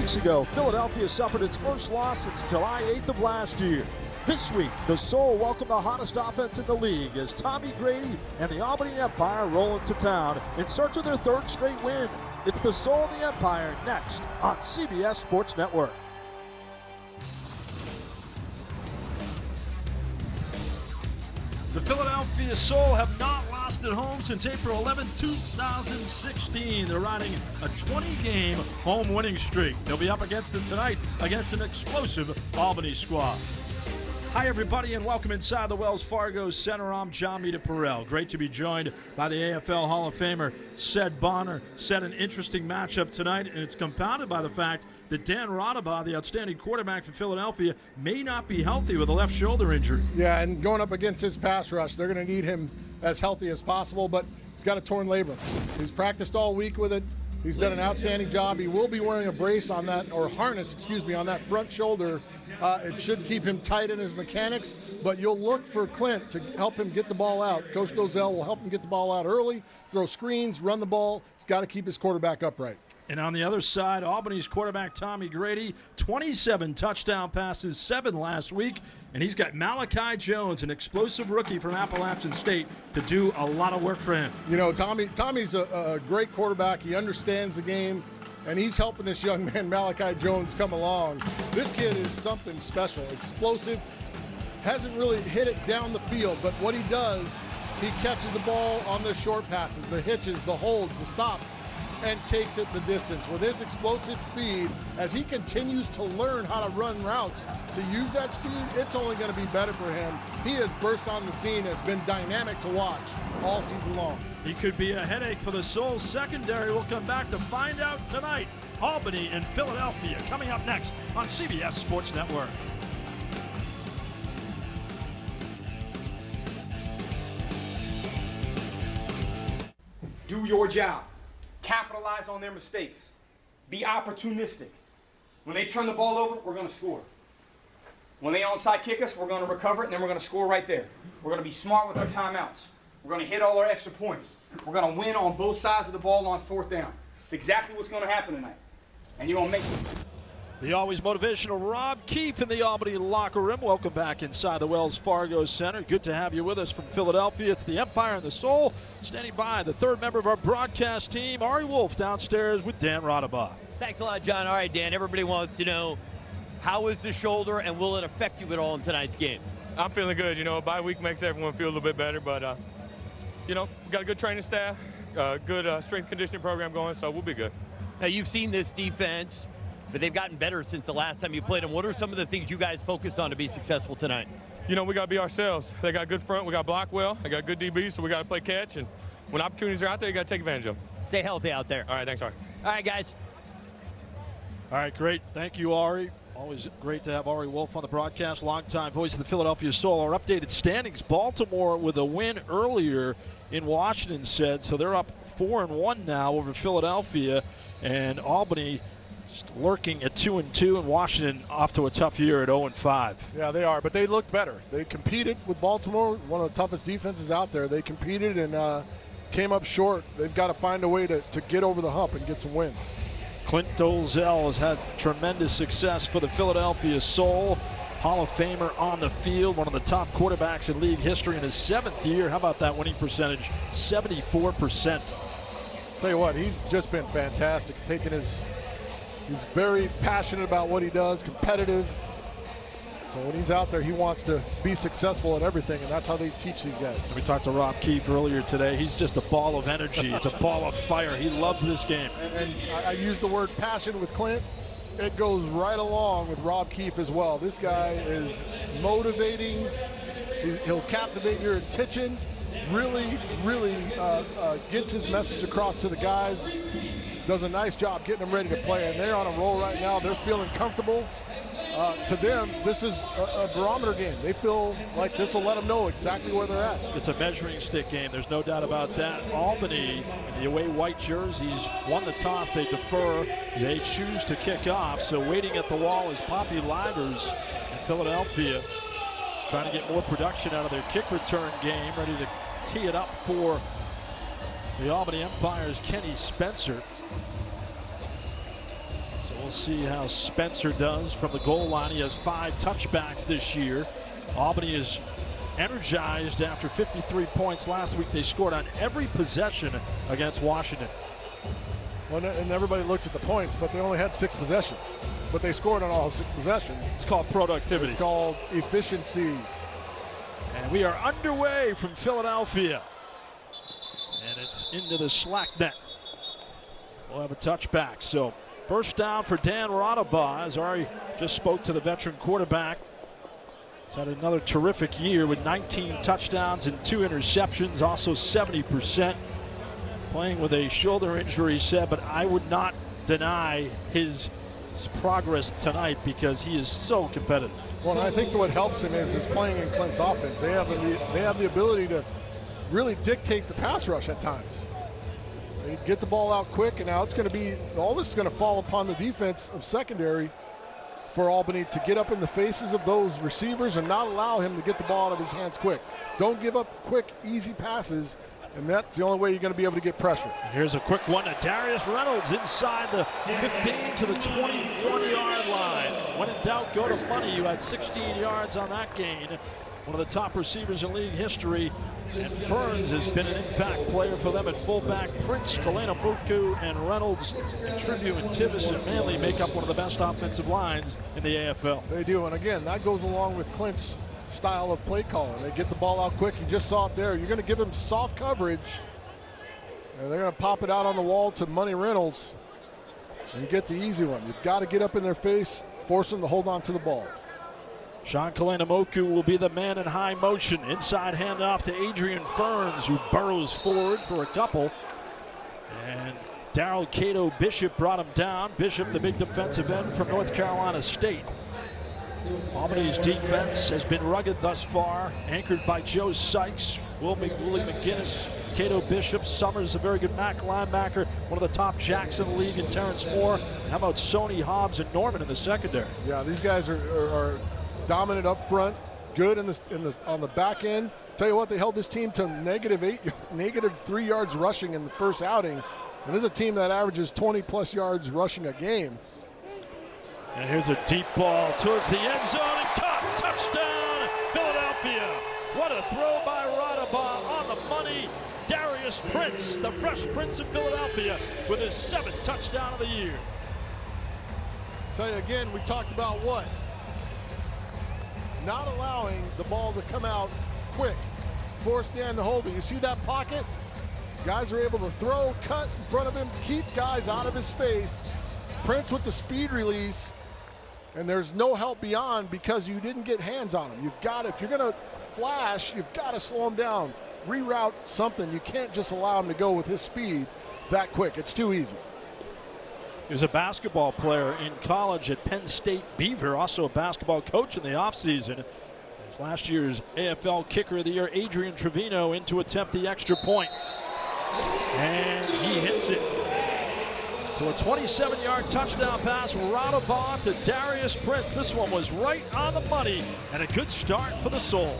weeks ago, Philadelphia suffered its first loss since July 8th of last year. This week, the Soul welcome the hottest offense in the league as Tommy Grady and the Albany Empire roll into town in search of their third straight win. It's the Soul and the Empire next on CBS Sports Network. The Philadelphia Soul have not lost at home since April 11, 2016. They're riding a 20-game home winning streak. They'll be up against them tonight against an explosive Albany squad. Hi, everybody, and welcome inside the Wells Fargo Center. I'm John Meade-Perrell. Great to be joined by the AFL Hall of Famer, Sed Bonner. Set an interesting matchup tonight, and it's compounded by the fact that Dan Rodabaugh, the outstanding quarterback for Philadelphia, may not be healthy with a left shoulder injury. Yeah, and going up against his pass rush, they're going to need him as healthy as possible, but he's got a torn labrum. He's practiced all week with it. He's done an outstanding job. He will be wearing a brace on that, or harness, on that front shoulder. It should keep him tight in his mechanics, but you'll look for Clint to help him get the ball out. Coach Gozell will help him get the ball out early, throw screens, run the ball. He's got to keep his quarterback upright. And on the other side, Albany's quarterback Tommy Grady, 27 touchdown passes, 7 last week, and he's got Malachi Jones, an explosive rookie from Appalachian State, to do a lot of work for him. You know, Tommy's a great quarterback. He understands the game, and he's helping this young man, Malachi Jones, come along. This kid is something special, explosive, hasn't really hit it down the field, but what he does, he catches the ball on the short passes, the hitches, the holds, the stops, and takes it the distance. With his explosive speed, as he continues to learn how to run routes, to use that speed, it's only going to be better for him. He has burst on the scene, has been dynamic to watch all season long. He could be a headache for the Soul secondary. We'll come back to find out tonight. Albany and Philadelphia coming up next on CBS Sports Network. Do your job. Capitalize on their mistakes. Be opportunistic. When they turn the ball over, we're going to score. When they onside kick us, we're going to recover it, and then we're going to score right there. We're going to be smart with our timeouts. We're going to hit all our extra points. We're going to win on both sides of the ball on fourth down. It's exactly what's going to happen tonight. And you're going to make it. The always motivational Rob Keefe in the Albany locker room. Welcome back inside the Wells Fargo Center. Good to have you with us from Philadelphia. It's the Empire and the Soul. Standing by, the third member of our broadcast team, Ari Wolf, downstairs with Dan Rodabaugh. Thanks a lot, John. All right, Dan, everybody wants to know, how is the shoulder, and will it affect you at all in tonight's game? I'm feeling good. You know, a bye week makes everyone feel a little bit better, but, you know, we got a good training staff, good strength conditioning program going, so we'll be good. Now, you've seen this defense, but they've gotten better since the last time you played them. What are some of the things you guys focused on to be successful tonight? You know, we got to be ourselves. They got good front, we got block well, they got good DBs, so we got to play catch, and when opportunities are out there, you got to take advantage of them. Stay healthy out there. All right, thanks, Ari. All right, guys. All right, great. Thank you, Ari. Always great to have Ari Wolf on the broadcast, longtime voice of the Philadelphia Soul. Our updated standings, Baltimore with a win earlier in Washington said, so they're up 4-1 now over Philadelphia, and Albany lurking at 2-2, and Washington off to a tough year at 0-5. Yeah, they are, but they looked better. They competed with Baltimore, one of the toughest defenses out there. They competed and came up short. They've got to find a way to get over the hump and get some wins. Clint Dolezal has had tremendous success for the Philadelphia Soul. Hall of Famer on the field, one of the top quarterbacks in league history in his 7th year. How about that winning percentage? 74%. Tell you what, he's just been fantastic. He's very passionate about what he does, competitive. So when he's out there, he wants to be successful at everything, and that's how they teach these guys. We talked to Rob Keefe earlier today. He's just a ball of energy. It's a ball of fire. He loves this game. And I use the word passion with Clint. It goes right along with Rob Keefe as well. This guy is motivating. He'll captivate your attention. Really gets his message across to the guys. Does a nice job getting them ready to play, and they're on a roll right now. They're feeling comfortable. To them, this is a barometer game. They feel like this will let them know exactly where they're at. It's a measuring stick game. There's no doubt about that. Albany, in the away white jerseys, won the toss. They defer. They choose to kick off. So waiting at the wall is Poppy Livers in Philadelphia, trying to get more production out of their kick return game, ready to tee it up for the Albany Empire's Kenny Spencer. We'll We'll see how Spencer does from the goal line. He has 5 touchbacks this year. Albany is energized after 53 points last week. They scored on every possession against Washington. Well, and everybody looks at the points, but they only had 6 possessions. But they scored on all 6 possessions. It's called productivity. It's called efficiency. And we are underway from Philadelphia. And it's into the slack net. We'll have a touchback. So first down for Dan Rodabaugh, as Ari just spoke to the veteran quarterback. He's had another terrific year with 19 touchdowns and 2 interceptions, also 70%. Playing with a shoulder injury, he said, but I would not deny his progress tonight because he is so competitive. Well, and I think what helps him is playing in Clint's offense. They have the ability to really dictate the pass rush at times. They get the ball out quick, and now it's going to be, all this is going to fall upon the defense of secondary for Albany to get up in the faces of those receivers and not allow him to get the ball out of his hands quick. Don't give up quick, easy passes, and that's the only way you're going to be able to get pressure. Here's a quick one to Darius Reynolds inside the 15 to the 21-yard line. When in doubt, go to money. You had 16 yards on that gain. One of the top receivers in league history. And Ferns has been an impact player for them at fullback. Prince, Kalena-Buku, and Reynolds, and Tribune, and Tivis, and Manley make up one of the best offensive lines in the AFL. They do, and again, that goes along with Clint's style of play calling. They get the ball out quick. You just saw it there. You're going to give him soft coverage, and they're going to pop it out on the wall to Money Reynolds and get the easy one. You've got to get up in their face, force them to hold on to the ball. Sean Kalena-Moku will be the man in high motion. Inside handoff to Adrian Ferns, who burrows forward for a couple. And Darrell Cato Bishop brought him down. Bishop, the big defensive end from North Carolina State. Albany's defense has been rugged thus far, anchored by Joe Sykes, Willie McGinnis, Cato Bishop, Summers, a very good MAC linebacker, one of the top jacks in the league, and Terrence Moore. And how about Sony Hobbs and Norman in the secondary? Yeah, these guys are dominant up front, good on the back end. Tell you what, they held this team to negative 3 yards rushing in the first outing. And this is a team that averages 20-plus yards rushing a game. And here's a deep ball towards the end zone and caught. Touchdown, Philadelphia. What a throw by Rodabaugh on the money. Darius Prince, the Fresh Prince of Philadelphia, with his 7th touchdown of the year. Tell you again, we talked about what? Not allowing the ball to come out quick. Force Dan to hold it. You see that pocket? Guys are able to throw, cut in front of him, keep guys out of his face. Prince with the speed release, and there's no help beyond because you didn't get hands on him. You've got to, if you're going to flash, you've got to slow him down, reroute something. You can't just allow him to go with his speed that quick. It's too easy. He was a basketball player in college at Penn State Beaver, also a basketball coach in the offseason. As last year's AFL Kicker of the Year, Adrian Trevino, in to attempt the extra point. And he hits it. So a 27-yard touchdown pass, Rodabaugh to Darius Prince. This one was right on the money and a good start for the Soul.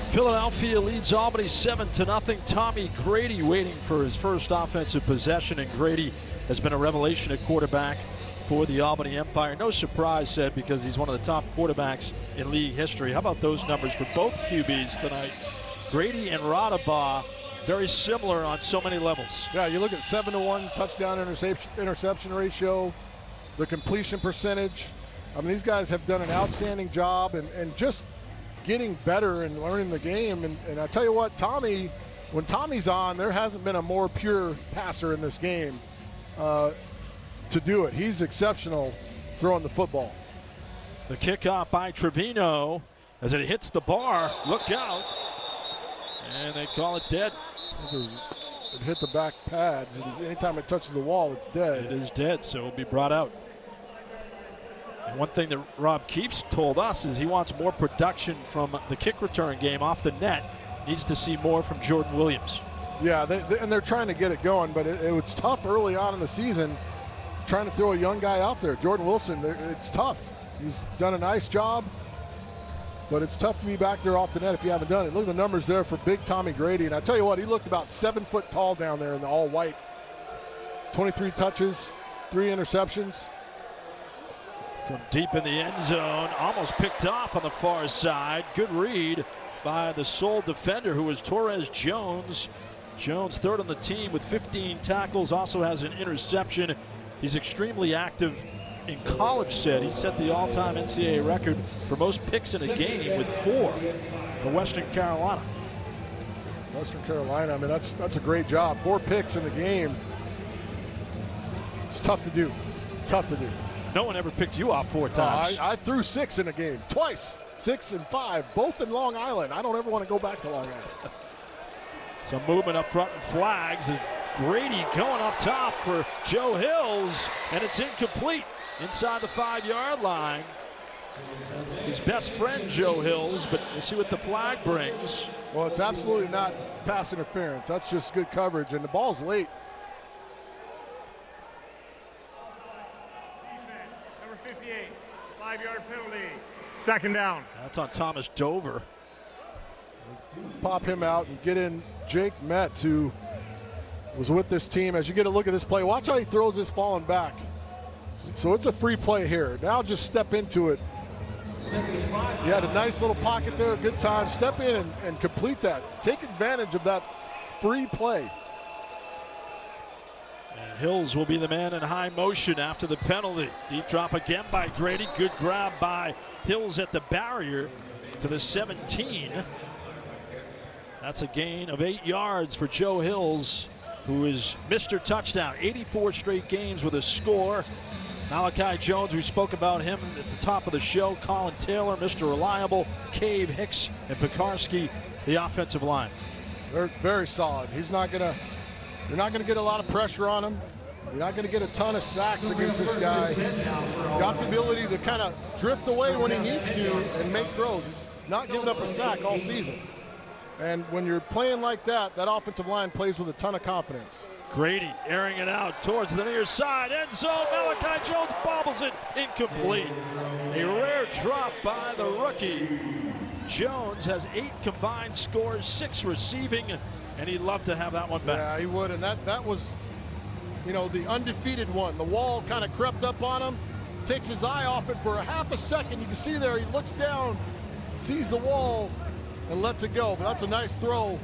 Philadelphia leads Albany 7-0. Tommy Grady waiting for his first offensive possession, and Grady has been a revelation at quarterback for the Albany Empire. No surprise, said, because he's one of the top quarterbacks in league history. How about those numbers for both QBs tonight? Grady and Rodabaugh, very similar on so many levels. Yeah, you look at 7-to-1 touchdown interception ratio, the completion percentage. I mean, these guys have done an outstanding job and just getting better and learning the game. And I tell you what, Tommy, when Tommy's on, there hasn't been a more pure passer in this game to do it. He's exceptional throwing the football. The kickoff by Trevino as it hits the bar. Look out. And they call it dead. It hit the back pads, and anytime it touches the wall, it's dead. It is dead, so it will be brought out. And one thing that Rob Keefe told us is he wants more production from the kick return game off the net. Needs to see more from Jordan Williams. Yeah, and they're trying to get it going, but it was tough early on in the season trying to throw a young guy out there. Jordan Wilson, it's tough. He's done a nice job. but it's tough to be back there off the net if you haven't done it. Look at the numbers there for big Tommy Grady, and I tell you what, he looked about 7 foot tall down there in the all white. 23 touches, 3 interceptions. From deep in the end zone, almost picked off on the far side. Good read by the sole defender, who was Torres Jones. Jones third on the team with 15 tackles, also has an interception. He's extremely active in college set. He set the all-time NCAA record for most picks in a game with 4 for Western Carolina. Western Carolina, I mean, that's a great job. 4 picks in the game. It's tough to do. Tough to do. No one ever picked you off 4 times. I threw 6 in a game, twice. 6 and 5, both in Long Island. I don't ever want to go back to Long Island. Some movement up front and flags as Grady going up top for Joe Hills, and it's incomplete inside the 5-yard line. That's his best friend, Joe Hills, but we'll see what the flag brings. Well, it's absolutely not pass interference. That's just good coverage, and the ball's late. Defense, number 58, 5-yard penalty. Second down. That's on Thomas Dover. Pop him out and get in Jake Metz, who was with this team. As you get a look at this play, watch how he throws this falling back. So it's a free play here. Now just step into it. You had a nice little pocket there, a good time. Step in and complete that. Take advantage of that free play. And Hills will be the man in high motion after the penalty. Deep drop again by Grady. Good grab by Hills at the barrier to the 17. That's a gain of 8 yards for Joe Hills, who is Mr. Touchdown. 84 straight games with a score. Malachi Jones, we spoke about him at the top of the show. Colin Taylor, Mr. Reliable. Cave, Hicks, and Pekarsky, the offensive line. They're very solid. You're not gonna get a lot of pressure on him. You're not gonna get a ton of sacks against this guy. He's got the ability to kind of drift away when he needs to and make throws. He's not giving up a sack all season. And when you're playing like that, that offensive line plays with a ton of confidence. Grady airing it out towards the near side. End zone. Malachi Jones bobbles it. Incomplete. A rare drop by the rookie. Jones has 8 combined scores, 6 receiving, and he'd love to have that one back. Yeah, he would. And that was, you know, the undefeated one. The wall kind of crept up on him. Takes his eye off it for a half a second. You can see there, he looks down, sees the wall, and lets it go. But that's a nice throw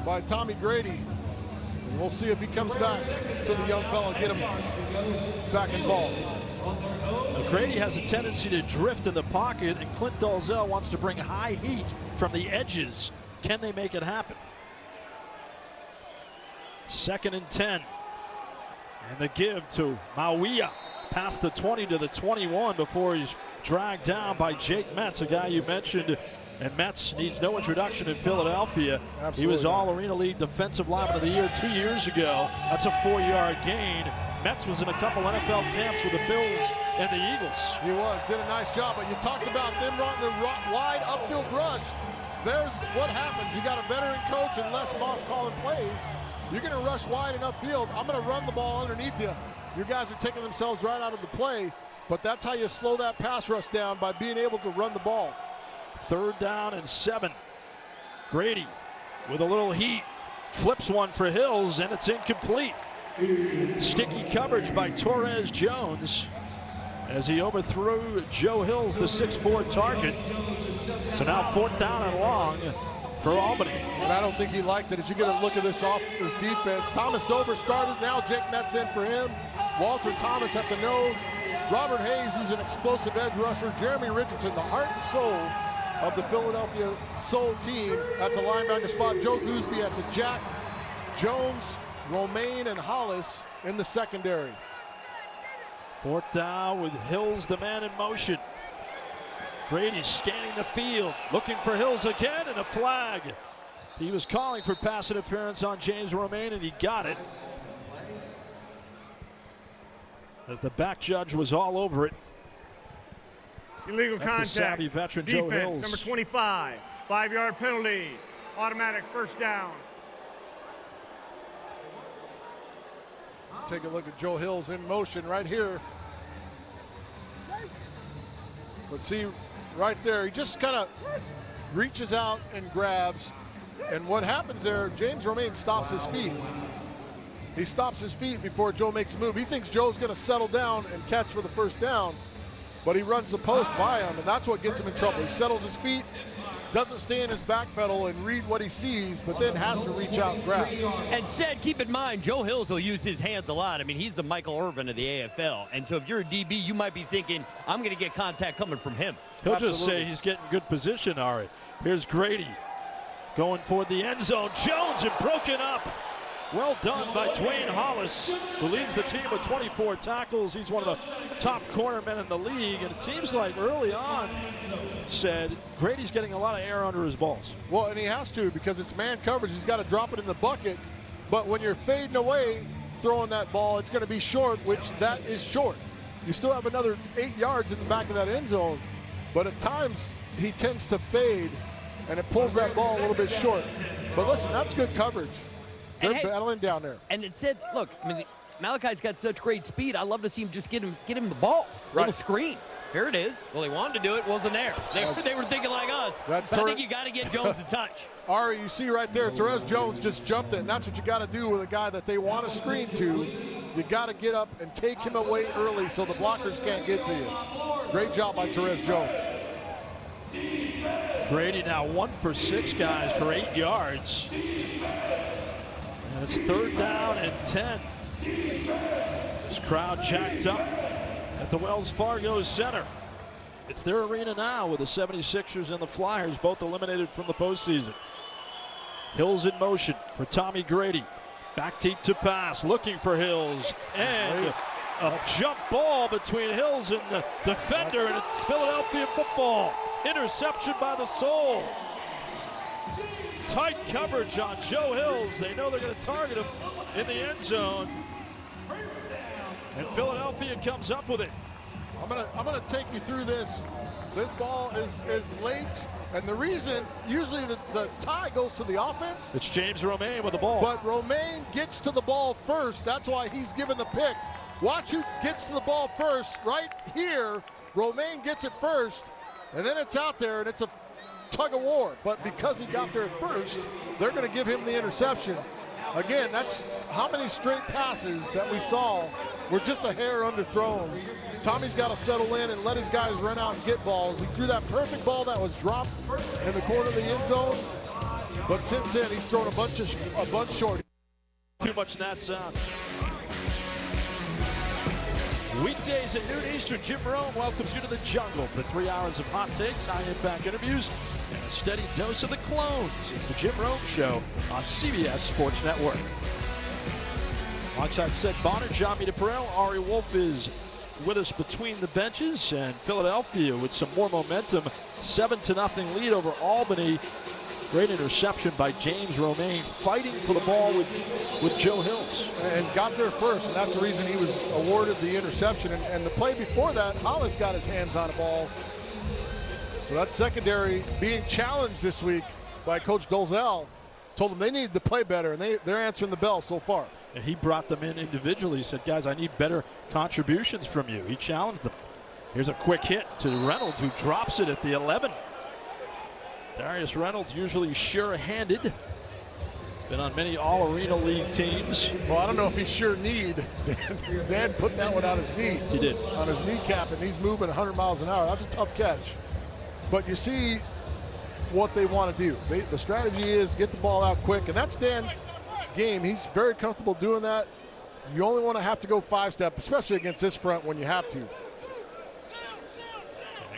by Tommy Grady. And we'll see if he comes back to the young fellow and get him back involved. Now, Grady has a tendency to drift in the pocket, and Clint Dalzell wants to bring high heat from the edges. Can they make it happen? 2nd and 10. And the give to Mawia. Past the 20 to the 21 before he's dragged down by Jake Metz, a guy you mentioned. And Metz needs no introduction in Philadelphia. Absolutely. He was All-Arena League Defensive Lineman of the Year 2 years ago. That's a 4-yard gain. Metz was in a couple NFL camps with the Bills and the Eagles. He was, did a nice job. But you talked about them running the wide upfield rush. There's what happens. You got a veteran coach and Les Moss calling plays. You're going to rush wide enough field. I'm going to run the ball underneath you. You guys are taking themselves right out of the play. But that's how you slow that pass rush down, by being able to run the ball. 3rd down and 7. Grady with a little heat flips one for Hills, and it's incomplete. Sticky coverage by Torres Jones as he overthrew Joe Hills, the 6'4" target. So now 4th down and long for Albany. And I don't think he liked it. As you get a look at this defense, Thomas Dover started. Now Jake Metz in for him. Walter Thomas at the nose. Robert Hayes, who's an explosive edge rusher. Jeremy Richardson, the heart and soul of the Philadelphia Soul team, at the linebacker spot. Joe Gooseby at the jack. Jones, Romaine, and Hollis in the secondary. 4th down with Hills, the man in motion. Grady scanning the field, looking for Hills again, and a flag. He was calling for pass interference on James Romaine, and he got it, as the back judge was all over it. Illegal That's contact. the savvy veteran Defense, Joe Hills. number 25, 5-yard penalty. Automatic 1st down. Take a look at Joe Hills in motion right here. But see, right there. He just kind of reaches out and grabs. And what happens there, James Romaine stops his feet. He stops his feet before Joe makes a move. He thinks Joe's going to settle down and catch for the first down, but he runs the post by him, and that's what gets him in trouble. He settles his feet, doesn't stay in his back pedal and read what he sees, but then has to reach out and grab. And said, keep in mind, Joe Hills will use his hands a lot. I mean, he's the Michael Irvin of the AFL. And so if you're a DB, you might be thinking, I'm going to get contact coming from him. He'll just say he's getting good position, Ari. Here's Grady going for the end zone. Jones and broken up. Well done by Dwayne Hollis, who leads the team with 24 tackles. He's one of the top cornermen in the league, and it seems like early on, said Grady's getting a lot of air under his balls. Well, and he has to, because it's man coverage. He's got to drop it in the bucket, but when you're fading away, throwing that ball, it's going to be short, which that is short. You still have another 8 yards in the back of that end zone, but at times he tends to fade, and it pulls that ball a little bit short. But listen, that's good coverage. They're battling down there. And it said, look, I mean, Malachi's got such great speed. I love to see him just get him the ball. Right. Little screen. Here it is. Well, he wanted to do it. Wasn't there. They were thinking like us. But I think you got to get Jones a touch. Ari, you see right there, Terez Jones just jumped it, and that's what you got to do with a guy that they want to screen to. You got to get up and take him away early so the blockers can't get to you. Great job by Terez Jones. Grady now 1 for 6, guys, for 8 yards. And it's 3rd down and 10. This crowd jacked up at the Wells Fargo Center. It's their arena now with the 76ers and the Flyers both eliminated from the postseason. Hills in motion for Tommy Grady. Back deep to pass, looking for Hills. And a jump ball between Hills and the defender, and it's Philadelphia football. Interception by the Soul. Tight coverage on Joe Hills. They know they're going to target him in the end zone. And Philadelphia comes up with it. I'm gonna take you through this. This ball is late, and the reason, usually the tie goes to the offense. It's James Romaine with the ball. But Romaine gets to the ball first. That's why he's given the pick. Watch who gets to the ball first. Right here, Romaine gets it first, and then it's out there, and it's a tug of war. But because he got there first, they're going to give him the interception. Again, that's how many straight passes that we saw were just a hair underthrown. Tommy's got to settle in and let his guys run out and get balls. He threw that perfect ball that was dropped in the corner of the end zone. But since then, he's thrown a bunch short. Too much Nat sound. Weekdays at noon Eastern, Jim Rome welcomes you to the jungle for 3 hours of hot takes, high-impact interviews, and a steady dose of the clones. It's the Jim Rome Show on CBS Sports Network. Alongside Seth Bonner, John Meade-Perrell, Ari Wolf is with us between the benches, and Philadelphia with some more momentum. 7-0 lead over Albany. Great interception by James Romaine, fighting for the ball with Joe Hills. And got there first, and that's the reason he was awarded the interception. And the play before that, Hollis got his hands on a ball. So that secondary being challenged this week by Coach Dolezal, told them they needed to play better, and they're answering the bell so far. And he brought them in individually. He said, guys, I need better contributions from you. He challenged them. Here's a quick hit to Reynolds, who drops it at the 11. Darius Reynolds, usually sure-handed. Been on many All-Arena League teams. Well, I don't know if he's sure-kneed. Dan put that one on his knee. He did. On his kneecap, and he's moving 100 miles an hour. That's a tough catch. But you see what they want to do. The strategy is get the ball out quick, and that's Dan's game. He's very comfortable doing that. You only want to have to go 5-step, especially against this front when you have to. And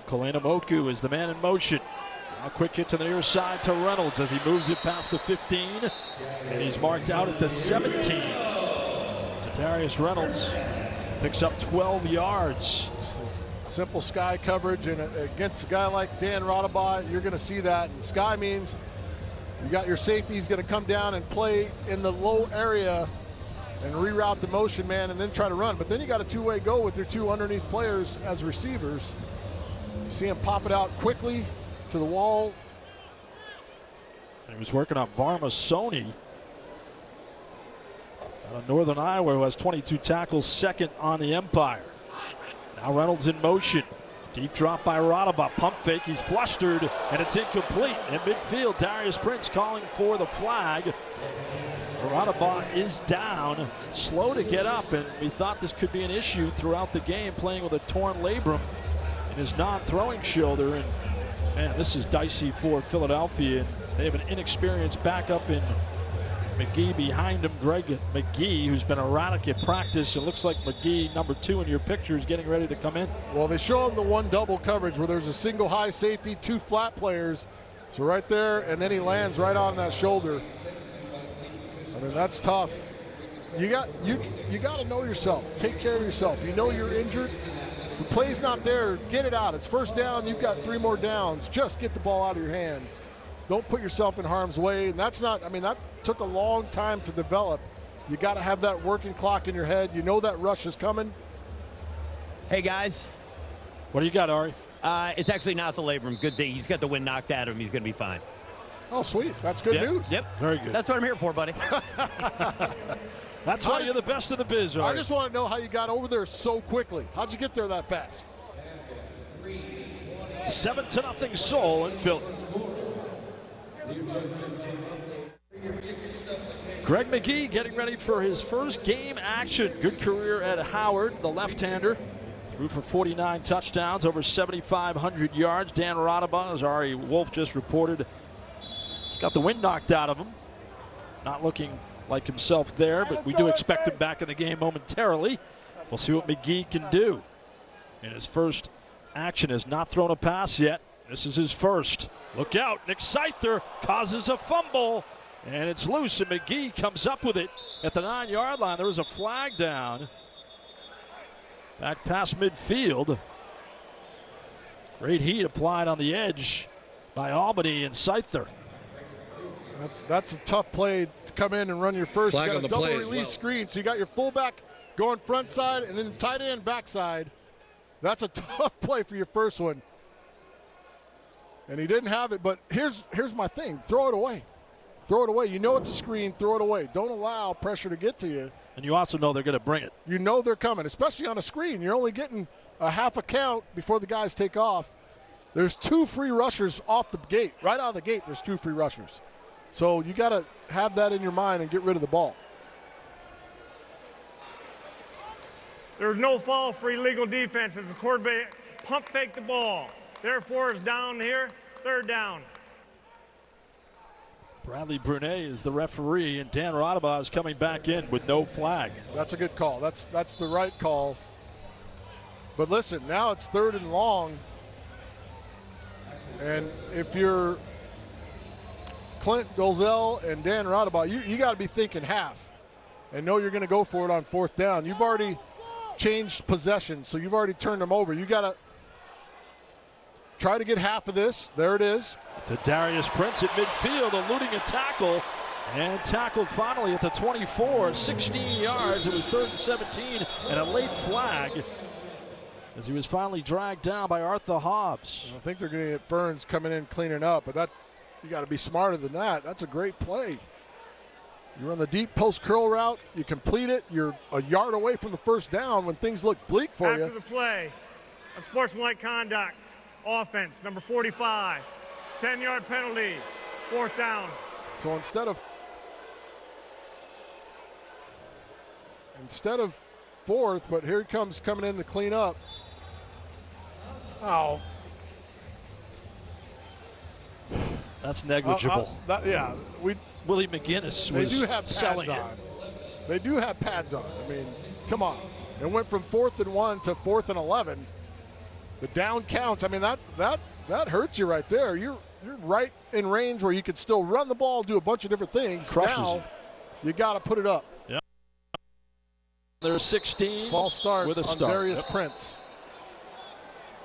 Kalena Moku is the man in motion. A quick hit to the near side to Reynolds as he moves it past the 15. And he's marked out at the 17. So Darius Reynolds picks up 12 yards. Simple sky coverage, and against a guy like Dan Rodabaugh, you're going to see that. And sky means you got your safety. He's going to come down and play in the low area and reroute the motion man and then try to run. But then you got a two-way go with your two underneath players as receivers. You see him pop it out quickly to the wall. And he was working on Varma Sony out of Northern Iowa, who has 22 tackles, second on the Empire. Now Reynolds in motion. Deep drop by Rodaba. Pump fake. He's flustered, and it's incomplete. In midfield, Darius Prince calling for the flag. Rodaba is down, slow to get up, and we thought this could be an issue throughout the game, playing with a torn labrum in his non-throwing shoulder. And man, this is dicey for Philadelphia. And they have an inexperienced backup in McGee behind him, Greg McGee, who's been erratic at practice. It looks like McGee, number 2 in your picture, is getting ready to come in. Well, they show him the one double coverage where there's a single high safety, 2 flat players. So right there, and then he lands right on that shoulder. I mean, that's tough. You got to know yourself. Take care of yourself. You know you're injured. If the play's not there, get it out. It's first down. You've got 3 more downs. Just get the ball out of your hand. Don't put yourself in harm's way. And that's not, I mean, that took a long time to develop. You got to have that working clock in your head. You know that rush is coming. Hey, guys. What do you got, Ari? It's actually not the labrum. Good thing. He's got the wind knocked out of him. He's going to be fine. Oh, sweet. That's good news. Yep. Very good. That's what I'm here for, buddy. That's why you're the best of the biz, Ari. I just want to know how you got over there so quickly. How'd you get there that fast? 7-0 Soul in Philly. Greg McGee getting ready for his first game action. Good career at Howard, the left-hander. Threw for 49 touchdowns, over 7,500 yards. Dan Rodaba, as Ari Wolf just reported, he's got the wind knocked out of him. Not looking like himself there, but we do expect him back in the game momentarily. We'll see what McGee can do. In his first action, has not thrown a pass yet. This is his first. Look out, Nick Seither causes a fumble, and it's loose, and McGee comes up with it at the 9-yard line. There was a flag down. Back past midfield. Great heat applied on the edge by Albany and Seither. That's a tough play to come in and run your first. Flag You on got the a double play as release well. screen, so you got your fullback going front side and then tight end backside. That's a tough play for your first one. And he didn't have it, but here's my thing. Throw it away. Throw it away. You know it's a screen. Throw it away. Don't allow pressure to get to you. And you also know they're going to bring it. You know they're coming, especially on a screen. You're only getting a half a count before the guys take off. There's 2 free rushers off the gate. Right out of the gate, there's 2 free rushers. So you got to have that in your mind and get rid of the ball. There's no fall for illegal defense as the quarterback pump fake the ball. Therefore, it's down here, 3rd down. Bradley Brunet is the referee, and Dan Rodaba is coming back in with no flag. That's a good call. That's the right call. But listen, now it's 3rd and long. And if you're Clint Golzell and Dan Rodaba, you got to be thinking half and know you're going to go for it on 4th down. You've already changed possession, so you've already turned them over. You got to try to get half of this. There it is. To Darius Prince at midfield, eluding a tackle, and tackled finally at the 24, 16 yards. It was 3rd and 17, and a late flag as he was finally dragged down by Arthur Hobbs. I think they're going to get Ferns coming in cleaning up, but that you got to be smarter than that. That's a great play. You run the deep post curl route, you complete it, you're a yard away from the first down when things look bleak for you. After the play, unsportsmanlike conduct, offense, number 45, 10-yard penalty, 4th down. So instead of 4th, but here he comes coming in to clean up. Oh. That's negligible. Willie McGinnis They was do have selling pads it. on. They do have pads on. I mean, come on. It went from 4th and 1 to 4th and 11. The down counts. I mean, that hurts you right there. You're right in range where you could still run the ball, do a bunch of different things. Crushes now, you. You got to put it up. Yep. There's 16. False start with a on start. Darius Yep. Prince.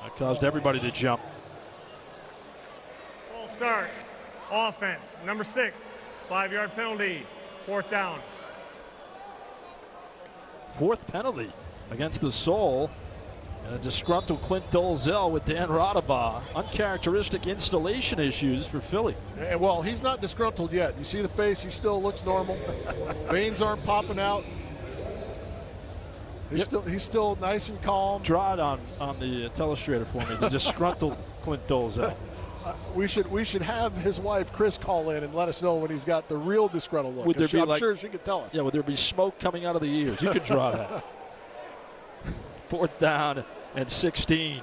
That caused everybody to jump. False start, offense, number 6, 5-yard penalty, 4th down. 4th penalty against the Soul. And a disgruntled Clint Dolezal with Dan Rodaba. Uncharacteristic installation issues for Philly. And well, he's not disgruntled yet. You see the face, he still looks normal. Veins aren't popping out. He's still nice and calm. Draw it on the telestrator for me. The disgruntled Clint Dolezal. We should have his wife Chris call in and let us know when he's got the real disgruntled look. I'm sure she could tell us. Yeah, would there be smoke coming out of the ears? You could draw that. 4th down and 16.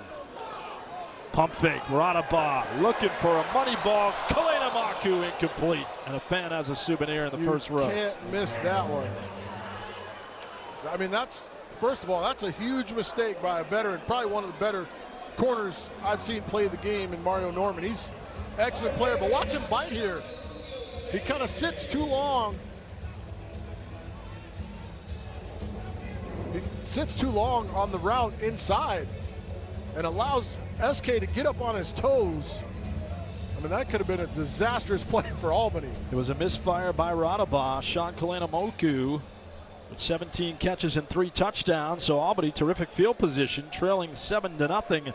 Pump fake. Radaba looking for a money ball. Kalena Maku incomplete. And a fan has a souvenir in the first row. You can't miss that one. I mean, first of all, that's a huge mistake by a veteran. Probably one of the better corners I've seen play the game in Mario Norman. He's an excellent player, but watch him bite here. He kind of sits too long. He sits too long on the route inside and allows SK to get up on his toes. I mean, that could have been a disastrous play for Albany. It was a misfire by Radaba. Sean Kalena-Moku with 17 catches and 3 touchdowns. So Albany, terrific field position, trailing 7-0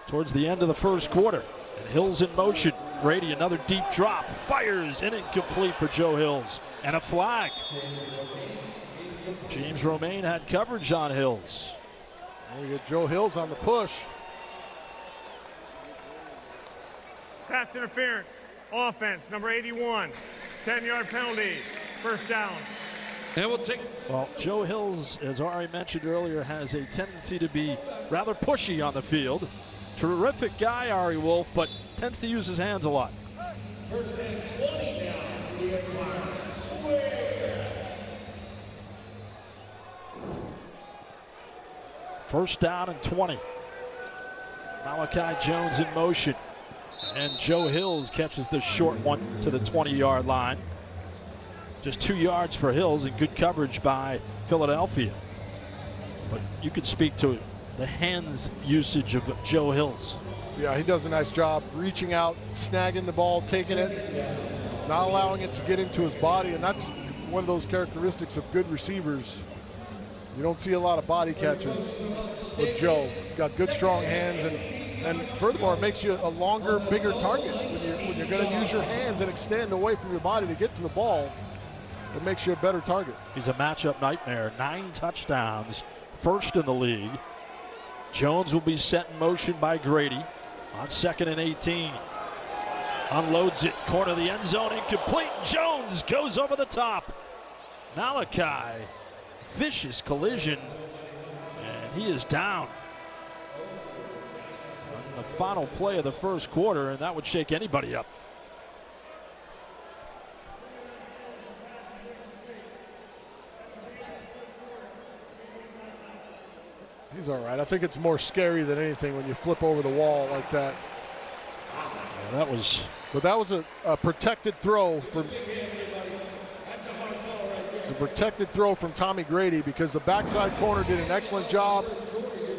towards the end of the first quarter. And Hills in motion. Grady, another deep drop. Fires and incomplete for Joe Hills. And a flag. James Romaine had coverage on Hills. And we get Joe Hills on the push. Pass interference. Offense, number 81. 10-yard penalty. First down. And we'll take. Well, Joe Hills, as Ari mentioned earlier, has a tendency to be rather pushy on the field. Terrific guy, Ari Wolf, but tends to use his hands a lot. First down and 20. Malachi Jones in motion. And Joe Hills catches the short one to the 20-yard line. Just 2 yards for Hills and good coverage by Philadelphia. But you could speak to the hands usage of Joe Hills. Yeah, he does a nice job reaching out, snagging the ball, taking it, not allowing it to get into his body. And that's one of those characteristics of good receivers. You don't see a lot of body catches with Joe. He's got good, strong hands, and furthermore, it makes you a longer, bigger target. When you're going to use your hands and extend away from your body to get to the ball, it makes you a better target. He's a matchup nightmare. 9 touchdowns, first in the league. Jones will be set in motion by Grady on 2nd and 18. Unloads it, corner of the end zone, incomplete. Jones goes over the top. Malachi, vicious collision, and he is down. On the final play of the first quarter, and that would shake anybody up. He's all right. I think it's more scary than anything when you flip over the wall like that. Yeah, that was a protected throw from. It's a protected throw from Tommy Grady because the backside corner did an excellent job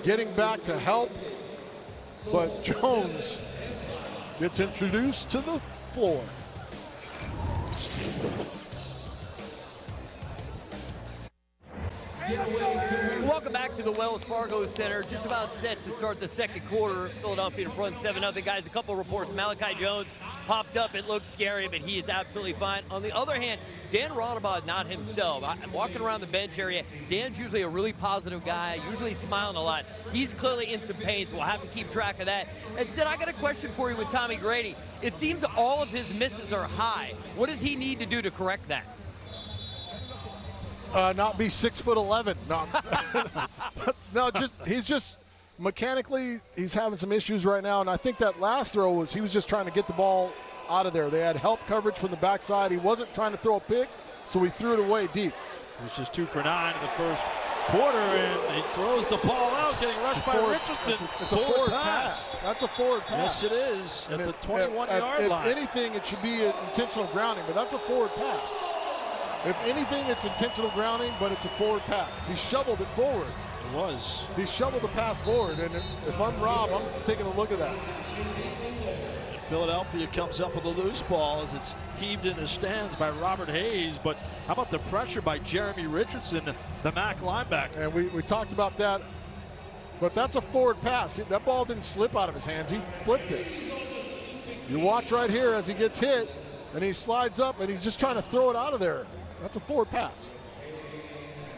getting back to help, but Jones gets introduced to the floor. Welcome back to the Wells Fargo Center. Just about set to start the second quarter. Philadelphia in front 7-0. Guys, a couple reports. Malachi Jones popped up. It looks scary, but he is absolutely fine. On the other hand, Dan Radaba, not himself. I'm walking around the bench area. Dan's usually a really positive guy, usually smiling a lot. He's clearly in some pain, so we'll have to keep track of that. And Sid, I got a question for you with Tommy Grady. It seems all of his misses are high. What does he need to do to correct that? Not be 6'11". No, he's just mechanically he's having some issues right now, and I think that last throw he was just trying to get the ball out of there. They had help coverage from the backside. He wasn't trying to throw a pick, so he threw it away deep. It was just 2 for 9 in the first quarter, and he throws the ball out, getting rushed by Richardson. It's a forward pass. That's a forward pass. Yes, it is. At the 21-yard line. If anything, it should be an intentional grounding, but that's a forward pass. If anything, it's intentional grounding, but it's a forward pass. He shoveled it forward. It was. He shoveled the pass forward, and if I'm Rob, I'm taking a look at that. And Philadelphia comes up with a loose ball as it's heaved in the stands by Robert Hayes, but how about the pressure by Jeremy Richardson, the MAC linebacker? And we talked about that, but that's a forward pass. That ball didn't slip out of his hands. He flipped it. You watch right here as he gets hit, and he slides up, and he's just trying to throw it out of there. That's a forward pass.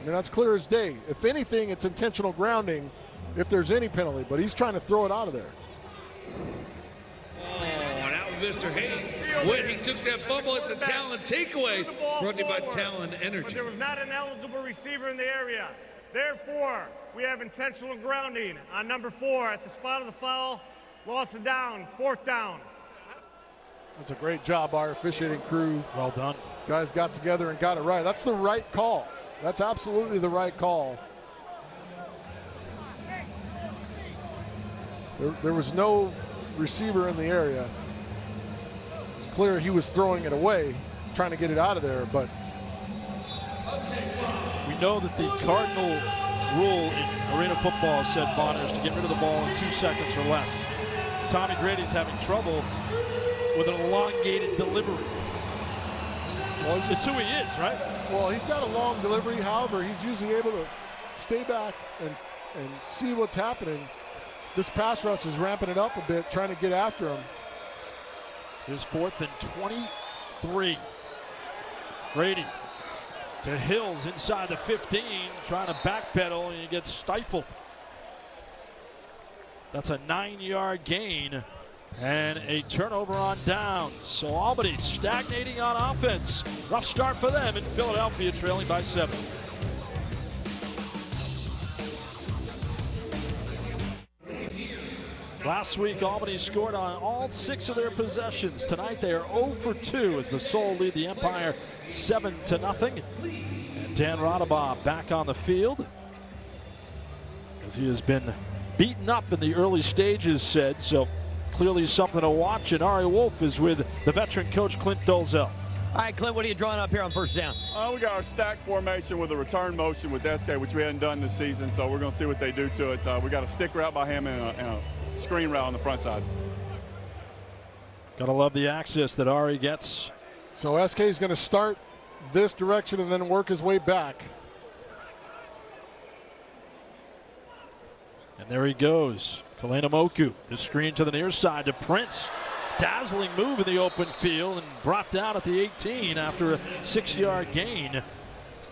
I mean, that's clear as day. If anything, it's intentional grounding if there's any penalty, but he's trying to throw it out of there. Oh, and out with Mr. Hayes. When he took that fumble, it's a Talon takeaway. Brought to you by Talon Energy. But there was not an eligible receiver in the area. Therefore, we have intentional grounding on number 4 at the spot of the foul. Loss of down, 4th down. That's a great job, our officiating crew. Well done. Guys got together and got it right. That's the right call. That's absolutely the right call. There was no receiver in the area. It's clear he was throwing it away, trying to get it out of there, but We know that the cardinal rule in arena football, said Bonner, is to get rid of the ball in 2 seconds or less. Tommy Grady's having trouble with an elongated delivery. It's who he is, right? well, he's got a long delivery. However, he's usually able to stay back and see what's happening. This pass rush is ramping it up a bit, trying to get after him. His 4th and 23. Grady to Hills inside the 15, trying to backpedal, and he gets stifled. That's a 9-yard gain and a turnover on downs. So Albany stagnating on offense. Rough start for them in Philadelphia, trailing by 7. Last week, Albany scored on all 6 of their possessions. Tonight, they are 0 for 2 as the Soul lead the Empire 7-0. And Dan Rodabaugh back on the field as he has been beaten up in the early stages, said. So clearly something to watch. And Ari Wolf is with the veteran coach Clint Dolzell. All right, Clint, what are you drawing up here on 1st down? We got our stack formation with a return motion with SK, which we hadn't done this season, so we're going to see what they do to it. We got a stick route by him and a screen route on the front side. Gotta love the access that Ari gets. So SK is going to start this direction and then work his way back. And there he goes. Kalena Moku, the screen to the near side to Prince. Dazzling move in the open field and brought down at the 18 after a 6-yard gain.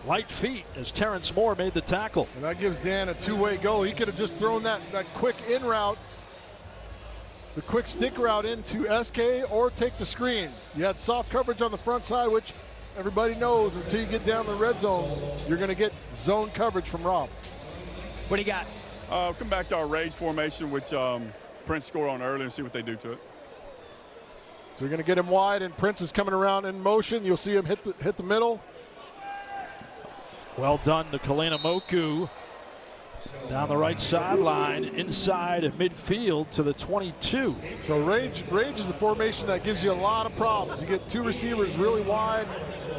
Light feet as Terrence Moore made the tackle. And that gives Dan a two-way go. He could have just thrown that quick in route, the quick stick route into SK, or take the screen. You had soft coverage on the front side, which everybody knows until you get down the red zone, you're going to get zone coverage from Rob. What do you got? Come back to our rage formation, which Prince scored on earlier, and see what they do to it. So you're going to get him wide, and Prince is coming around in motion. You'll see him hit the middle. Well done to Kalena Moku. Down the right sideline, inside midfield to the 22. So rage is the formation that gives you a lot of problems. You get 2 receivers really wide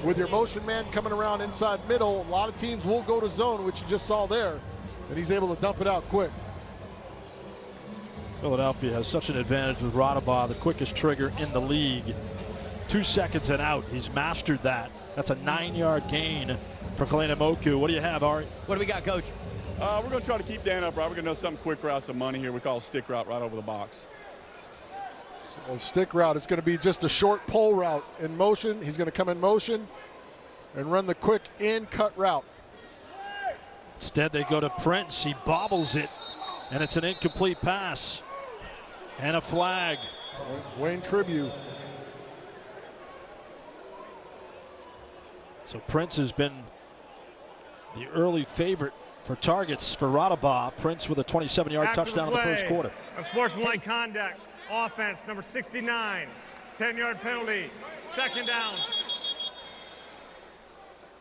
with your motion man coming around inside middle. A lot of teams will go to zone, which you just saw there, and he's able to dump it out quick. Philadelphia has such an advantage with Rodabaugh, the quickest trigger in the league. 2 seconds and out. He's mastered that. That's a 9-yard gain for Kalena Moku. What do you have, Ari? What do we got, Coach? We're going to try to keep Dan upright. We're going to know something quick route to money here. We call it stick route right over the box. So stick route, it's going to be just a short pull route in motion. He's going to come in motion and run the quick in cut route. Instead, they go to Prince. He bobbles it, and it's an incomplete pass. And a flag. Wayne Tribute. So Prince has been the early favorite for targets for Rodabaugh. Prince with a 27-yard After touchdown in the the first quarter. Unsportsmanlike conduct. Offense, number 69. 10-yard penalty. 2nd down.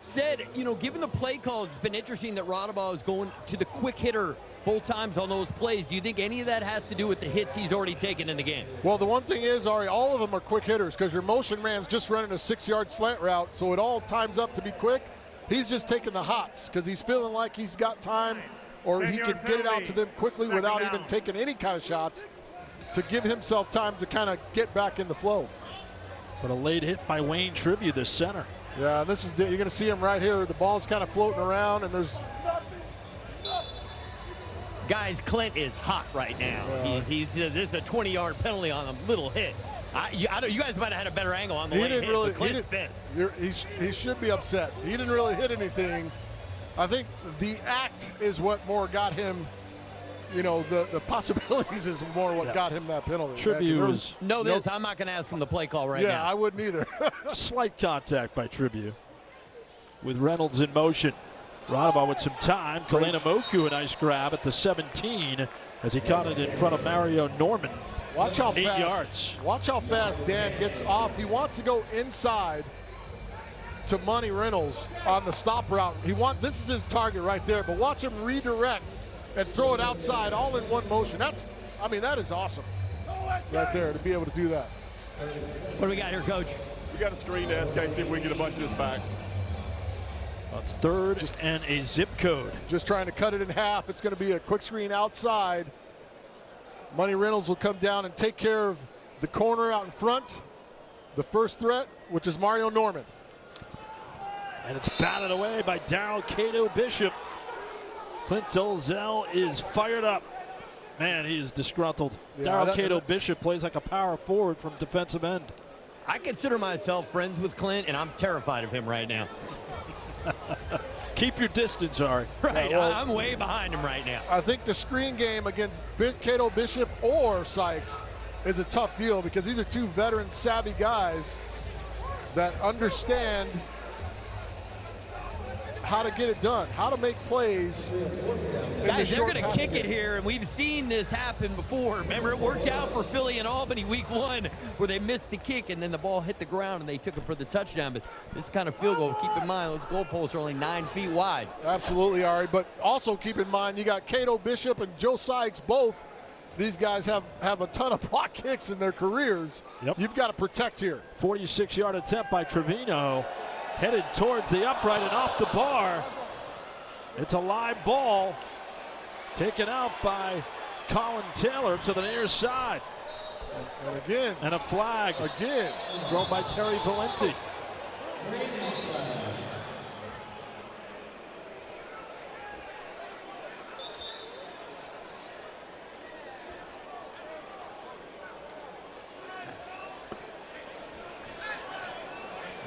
Said, given the play calls, it's been interesting that Rodabaugh is going to the quick hitter both times on those plays. Do you think any of that has to do with the hits he's already taken in the game? Well, the one thing is, Ari, all of them are quick hitters because your motion man's just running a 6-yard slant route, so it all times up to be quick. He's just taking the hots because he's feeling like he's got time or he can get it out to them quickly without even taking any kind of shots to give himself time to kind of get back in the flow. But a late hit by Wayne Tribute, the center. Yeah, you're going to see him right here. The ball's kind of floating around, and there's... Guys, Clint is hot right now. This is a 20-yard penalty on a little hit. You guys might have had a better angle on the late hit, but Clint's pissed. He should be upset. He didn't really hit anything, I think the act is what more got him, you know, the possibilities is more what got him that penalty. Tribute was I'm not going to ask him the play call right now. Yeah, I wouldn't either. slight contact by Tribute with Reynolds in motion. Radaba with some time. Kalena Moku, a nice grab at the 17 as he caught it in front of Mario Norman. Watch how 8 fast. yards. Watch how fast Dan gets off. He wants to go inside to Money Reynolds on the stop route. This is his target right there. But watch him redirect and throw it outside, all in one motion. That is awesome, right there, to be able to do that. What do we got here, Coach? We got a screen to SK, see if we can get a bunch of this back. That's third and a zip code. Just trying to cut it in half. It's going to be a quick screen outside. Money Reynolds will come down and take care of the corner out in front. The first threat, which is Mario Norman. And it's batted away by Darrell Cato Bishop. Clint Dolzell is fired up. Man, he is disgruntled. Yeah, Darrell Cato Bishop plays like a power forward from defensive end. I consider myself friends with Clint, and I'm terrified of him right now. Keep your distance, Ari. Right, I'm way behind him right now. I think the screen game against Cato Bishop or Sykes is a tough deal because these are two veteran, savvy guys that understand how to get it done, how to make plays. Guys, they're going to kick it here, and we've seen this happen before. Remember, it worked out for Philly and Albany week 1 where they missed the kick, and then the ball hit the ground, and they took it for the touchdown. But this kind of field goal, keep in mind, those goalposts are only 9 feet wide. Absolutely, Ari. But also keep in mind, you got Cato Bishop and Joe Sykes both. These guys have a ton of block kicks in their careers. Yep. You've got to protect here. 46-yard attempt by Trevino. Headed towards the upright and off the bar. It's a live ball taken out by Colin Taylor to the near side. And again. And a flag. Again. Thrown by Terry Valenti.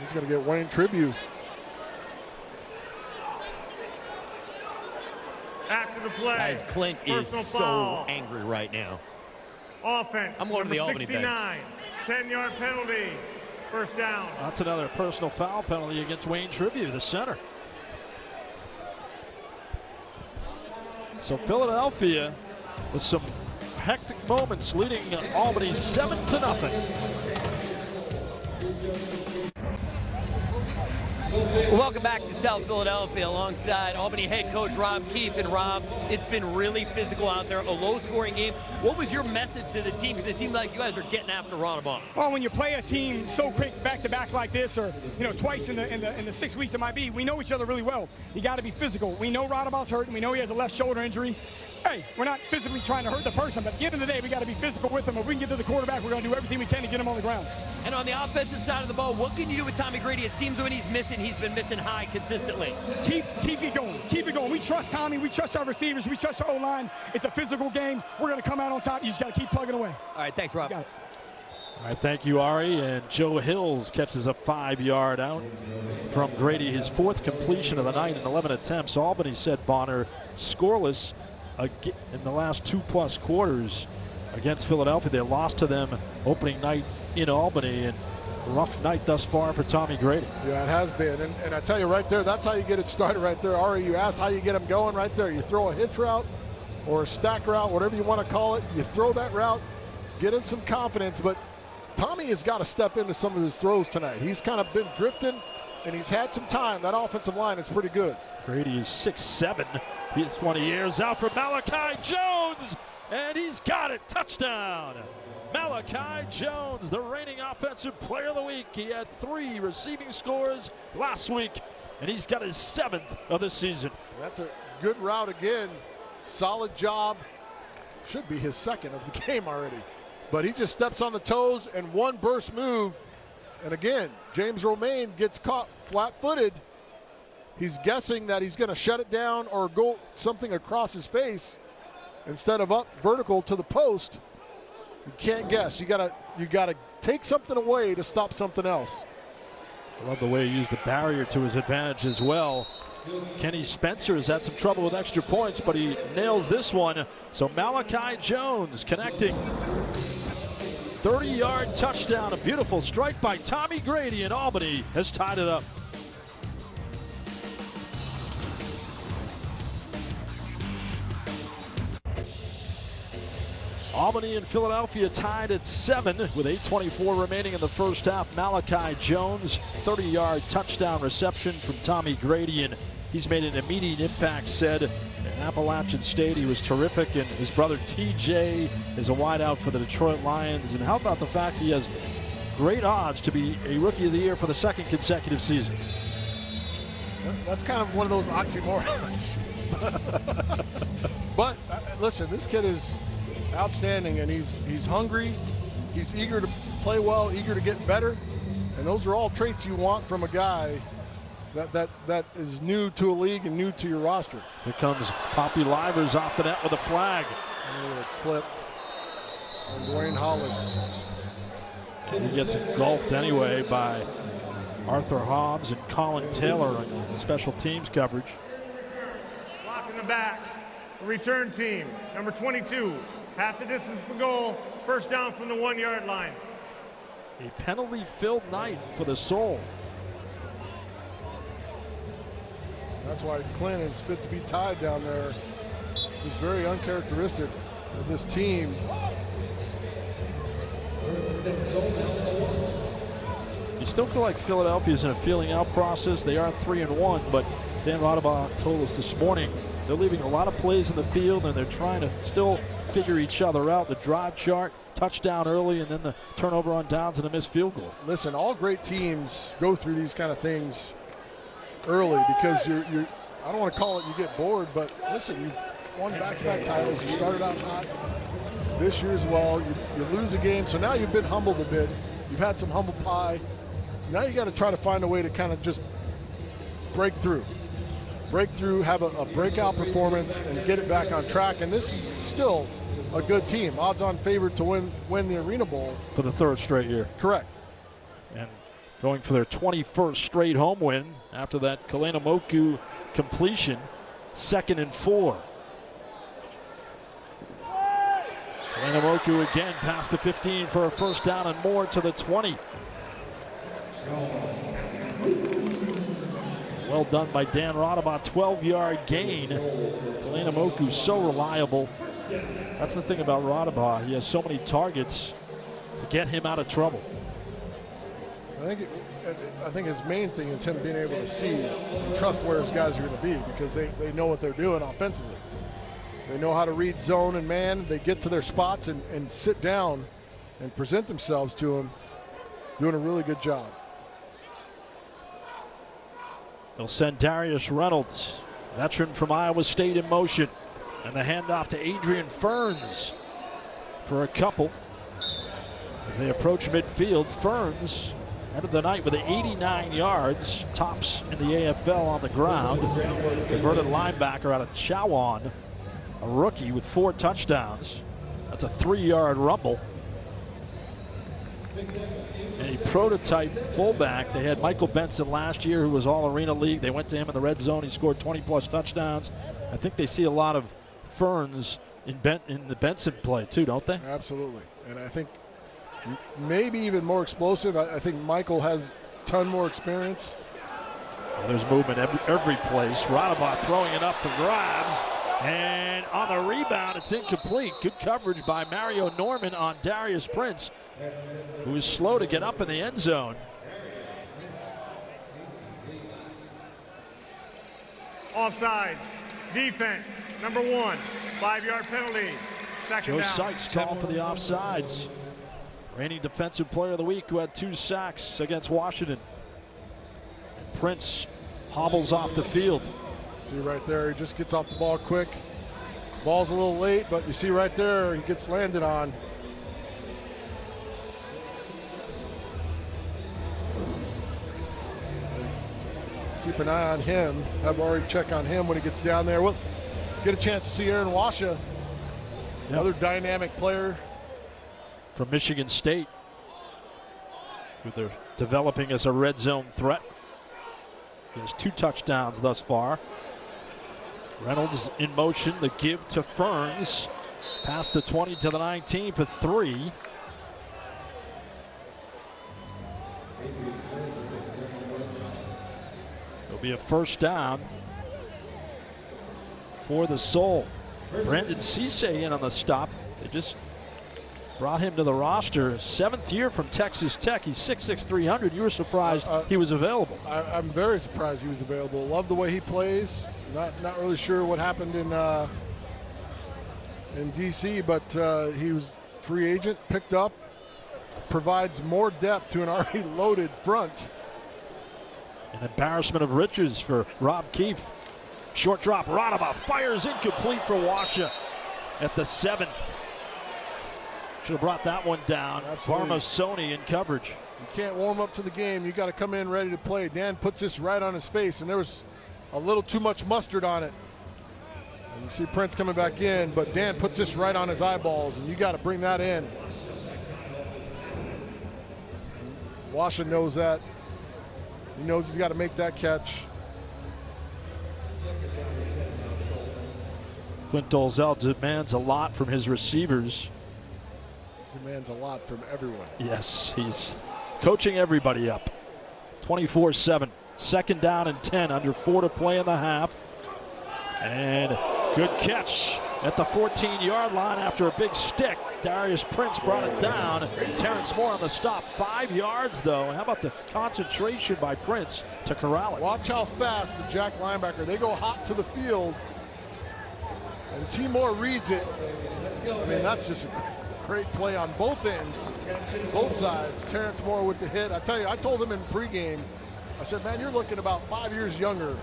He's going to get Wayne Tribute. After the play. Guys, Clint is so foul. angry right now. Offense. I'm going to the Albany 69. 10-yard penalty. First down. That's another personal foul penalty against Wayne Tribute, the center. So Philadelphia with some hectic moments leading Albany 7-0. Welcome back to South Philadelphia alongside Albany head coach Rob Keefe. And Rob, it's been really physical out there, a low-scoring game. What was your message to the team? Because it seemed like you guys are getting after Radaba. Well, when you play a team so quick back-to-back like this, or twice in the 6 weeks it might be, we know each other really well. You got to be physical. We know Radaba's hurt, and we know he has a left shoulder injury. Hey, we're not physically trying to hurt the person, but at the end of the day, we got to be physical with him. If we can get to the quarterback, we're going to do everything we can to get him on the ground. And on the offensive side of the ball, what can you do with Tommy Grady? It seems when he's been missing high consistently. Keep it going. Keep it going. We trust Tommy. We trust our receivers. We trust our O-line. It's a physical game. We're going to come out on top. You just got to keep plugging away. All right, thanks, Rob. Got it. All right, thank you, Ari. And Joe Hills catches a 5-yard out from Grady, his 4th completion of the night in 11 attempts. Albany set Bonner scoreless in the last 2+ quarters against Philadelphia. They lost to them opening night in Albany, and rough night thus far for Tommy Grady. Yeah, it has been. And I tell you right there, that's how you get it started right there. Ari, you asked how you get them going right there. You throw a hitch route or a stack route, whatever you want to call it. You throw that route, get him some confidence. But Tommy has got to step into some of his throws tonight. He's kind of been drifting, and he's had some time. That offensive line is pretty good. Grady is 6'7". He's 20 years out for Malachi Jones, and he's got it. Touchdown. Malachi Jones, the reigning offensive player of the week. He had 3 receiving scores last week, and he's got his 7th of the season. That's a good route again. Solid job. Should be his 2nd of the game already. But he just steps on the toes and one burst move. And again, James Romaine gets caught flat-footed. He's guessing that he's going to shut it down or go something across his face instead of up vertical to the post. You can't guess. You gotta take something away to stop something else. I love the way he used the barrier to his advantage as well. Kenny Spencer has had some trouble with extra points, but he nails this one. So Malachi Jones connecting. 30-yard touchdown. A beautiful strike by Tommy Grady, and Albany has tied it up. Albany and Philadelphia tied at 7 with 8:24 remaining in the first half. Malachi Jones, 30-yard touchdown reception from Tommy Grady, and he's made an immediate impact, said in Appalachian State. He was terrific, and his brother TJ is a wideout for the Detroit Lions. And how about the fact he has great odds to be a Rookie of the Year for the second consecutive season? That's kind of one of those oxymorons. But listen, this kid is outstanding, and he's hungry, he's eager to play well, eager to get better, and those are all traits you want from a guy that is new to a league and new to your roster. Here comes Poppy Livers off the net with a flag. And a clip on Dwayne Hollis. And he gets engulfed anyway by Arthur Hobbs and Colin Taylor on special teams coverage. Block in the back, the return team, number 22. Half the distance to the goal, first down from the 1-yard line. A penalty-filled night for the Soul. That's why Clint is fit to be tied down there. It's very uncharacteristic of this team. You still feel like Philadelphia's in a feeling out process. They are 3-1, but Dan Rodabaugh told us this morning they're leaving a lot of plays in the field, and they're trying to still figure each other out. The drive chart, touchdown early, and then the turnover on downs and a missed field goal. Listen, all great teams go through these kind of things early because you're I don't want to call it you get bored, but listen, you won back-to-back titles. You started out hot this year as well. You lose a game, so now you've been humbled a bit. You've had some humble pie. Now you got to try to find a way to kind of just break through, have a breakout performance, and get it back on track. And this is still a good team. Odds-on favorite to win the Arena Bowl for the third straight year. Correct. And going for their 21st straight home win after that Kalena Moku completion, 2nd and 4. Kalena Moku again past the 15 for a first down and more to the 20. Well done by Dan Rodabaugh, 12-yard gain. Kalena Moku so reliable. That's the thing about Rodabaugh. He has so many targets to get him out of trouble. I think his main thing is him being able to see and trust where his guys are going to be, because they know what they're doing offensively. They know how to read zone and man. They get to their spots and sit down and present themselves to him, doing a really good job. They'll send Darius Reynolds, veteran from Iowa State, in motion. And the handoff to Adrian Ferns for a couple. As they approach midfield, Ferns ended the night with 89 yards, tops in the AFL on the ground. Converted linebacker out of Chowan, a rookie with 4 touchdowns. That's a 3-yard rumble. A prototype fullback. They had Michael Benson last year, who was all Arena League. They went to him in the red zone. He scored 20-plus touchdowns. I think they see a lot of Ferns in the Benson play too, don't they? Absolutely. And I think maybe even more explosive. I think Michael has a ton more experience. Well, there's movement every place. Rodabaugh throwing it up for grabs. And on the rebound, it's incomplete. Good coverage by Mario Norman on Darius Prince, who is slow to get up in the end zone. Offsides. Defense, number 1. 5-yard penalty. Second Joe down. Sykes called for the offsides. Reigning Defensive Player of the Week, who had 2 sacks against Washington. And Prince hobbles off the field. See right there, he just gets off the ball quick. Ball's a little late, but you see right there, he gets landed on. Keep an eye on him. Have already check on him when he gets down there. We'll get a chance to see Aaron Washa, another dynamic player from Michigan State, who they're developing as a red zone threat. He has 2 touchdowns thus far. Reynolds in motion, the give to Ferns. Past the 20 to the 19 for 3. It'll be a first down for the Soul. Brandon Cisse in on the stop. They just brought him to the roster. 7th year from Texas Tech. He's 6'6", 300. You were surprised he was available. I'm very surprised he was available. Love the way he plays. Not really sure what happened in DC, but he was free agent, picked up, provides more depth to an already loaded front. An embarrassment of riches for Rob Keefe. Short drop, Rodaba fires incomplete for Washa at the 7. Should have brought that one down. Barmasoni in coverage. You can't warm up to the game. You got to come in ready to play. Dan puts this right on his face, and there was a little too much mustard on it. And you see Prince coming back in, but Dan puts this right on his eyeballs, and you got to bring that in. Washa knows that. He knows he's got to make that catch. Clint Dolezal demands a lot from his receivers. Demands a lot from everyone. Yes, he's coaching everybody up. 24-7. 2nd down and 10. Under 4 to play in the half. And good catch at the 14-yard line after a big stick. Darius Prince brought it down. Terrence Moore on the stop. 5 yards, though. How about the concentration by Prince to corral it? Watch how fast the Jack linebacker, they go hot to the field. And Timor reads it. I mean, that's just a great play on both ends, both sides. Terrence Moore with the hit. I tell you, I told him in pregame, I said, man, you're looking about 5 years younger.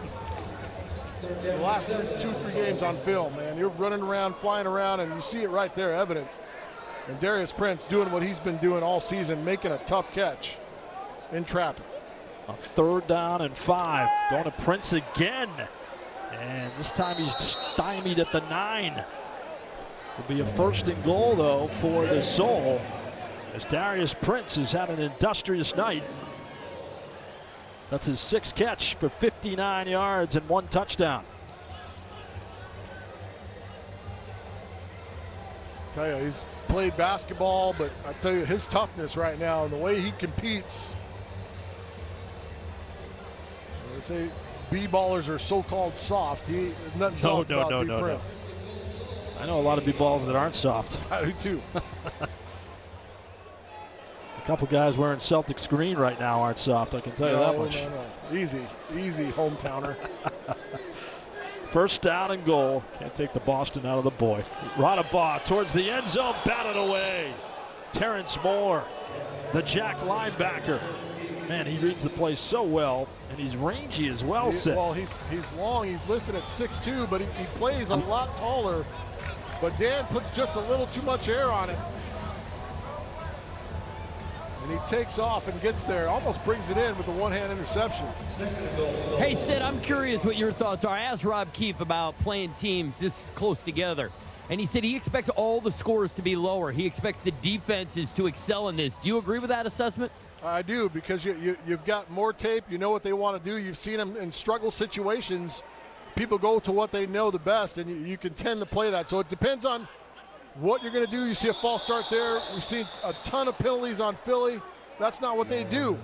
The last 2-3 games on film, man. You're running around, flying around, and you see it right there, evident. And Darius Prince doing what he's been doing all season, making a tough catch in traffic. On 3rd down and 5. Going to Prince again. And this time he's stymied at the 9. It'll be a 1st and goal, though, for the Soul, as Darius Prince has had an industrious night. That's his 6th catch for 59 yards and 1 touchdown. I tell you, he's played basketball, but I tell you, his toughness right now and the way he competes. They say B-ballers are so-called soft. He nothing soft about D. Prince. I know a lot of B-balls that aren't soft. I do too. A couple guys wearing Celtics green right now aren't soft, I can tell you that much. No. Easy, hometowner. 1st down and goal. Can't take the Boston out of the boy. Rodaba towards the end zone, batted away. Terrence Moore, the Jack linebacker. Man, he reads the play so well, and he's rangy as well, Sid. Well, he's long. He's listed at 6'2", but he plays a lot taller. But Dan puts just a little too much air on it. And he takes off and gets there. Almost brings it in with a one-hand interception. Hey, Sid, I'm curious what your thoughts are. I asked Rob Keefe about playing teams this close together, and he said he expects all the scores to be lower. He expects the defenses to excel in this. Do you agree with that assessment? I do, because you've got more tape. You know what they want to do. You've seen them in struggle situations. People go to what they know the best, and you can tend to play that. So it depends on what you're going to do. You see a false start there. We've seen a ton of penalties on Philly. That's not what they do.